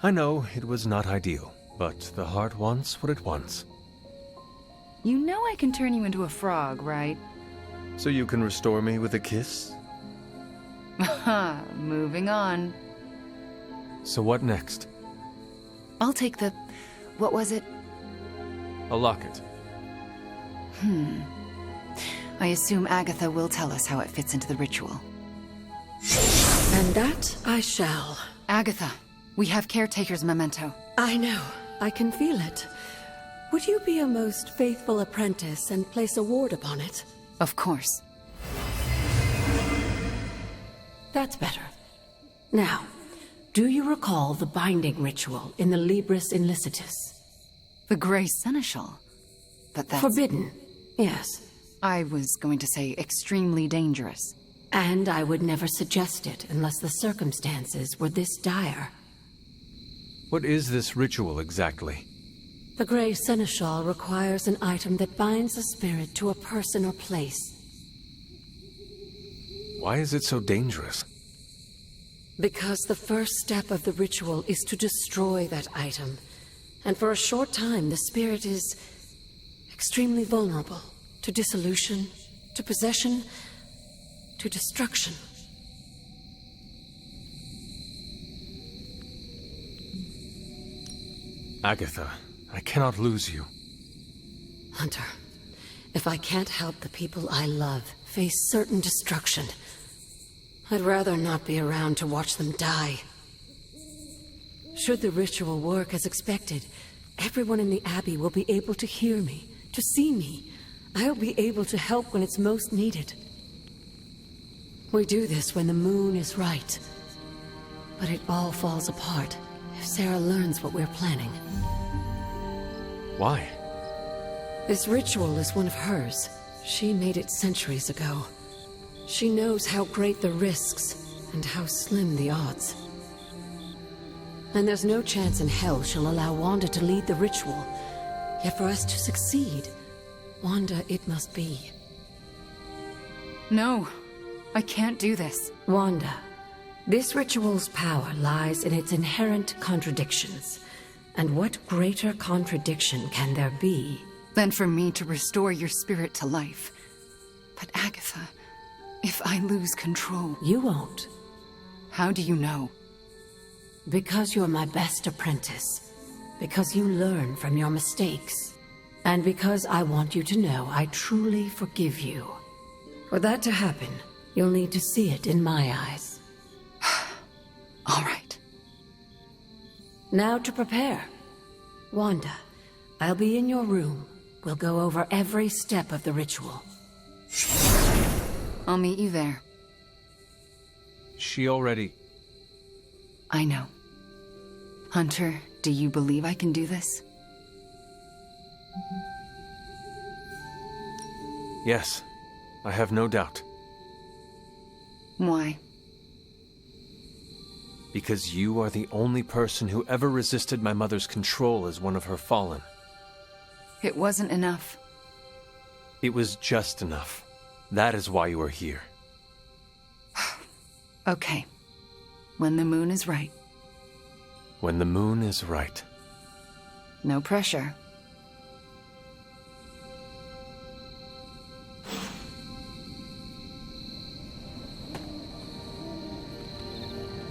I know it was not ideal, but the heart wants what it wants. You know I can turn you into a frog, right? So you can restore me with a kiss? Haha, moving on. So what next? I'll take the... what was it? A locket. I assume Agatha will tell us how it fits into the ritual. And that I shall. Agatha, we have Caretaker's memento. I know. I can feel it. Would you be a most faithful apprentice and place a ward upon it? Of course. That's better. Now, do you recall the binding ritual in the Libris Illicitius? The Grey Seneschal? But that's... Forbidden, yes. I was going to say extremely dangerous. And I would never suggest it unless the circumstances were this dire. What is this ritual exactly? The Grey Seneschal requires an item that binds a spirit to a person or place. Why is it so dangerous? Because the first step of the ritual is to destroy that item. And for a short time, the spirit is extremely vulnerable to dissolution, to possession, to destruction. Agatha, I cannot lose you. Hunter, if I can't help the people I love face certain destruction, I'd rather not be around to watch them die. Should the ritual work as expected, everyone in the Abbey will be able to hear me, to see me. I'll be able to help when it's most needed. We do this when the moon is right. But it all falls apart if Sarah learns what we're planning. Why? This ritual is one of hers. She made it centuries ago. She knows how great the risks and how slim the odds. And there's no chance in hell she'll allow Wanda to lead the ritual. Yet for us to succeed, Wanda it must be. No, I can't do this. Wanda, this ritual's power lies in its inherent contradictions. And what greater contradiction can there be than for me to restore your spirit to life? But Agatha, if I lose control... You won't. How do you know? Because you're my best apprentice. Because you learn from your mistakes. And because I want you to know I truly forgive you. For that to happen, you'll need to see it in my eyes. All right. Now to prepare. Wanda, I'll be in your room. We'll go over every step of the ritual. I'll meet you there. She already... I know. Hunter, do you believe I can do this? Yes, I have no doubt. Why? Because you are the only person who ever resisted my mother's control as one of her fallen. It wasn't enough. It was just enough. That is why you are here. Okay. When the moon is right. When the moon is right. No pressure.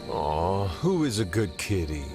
Aw, who is a good kitty?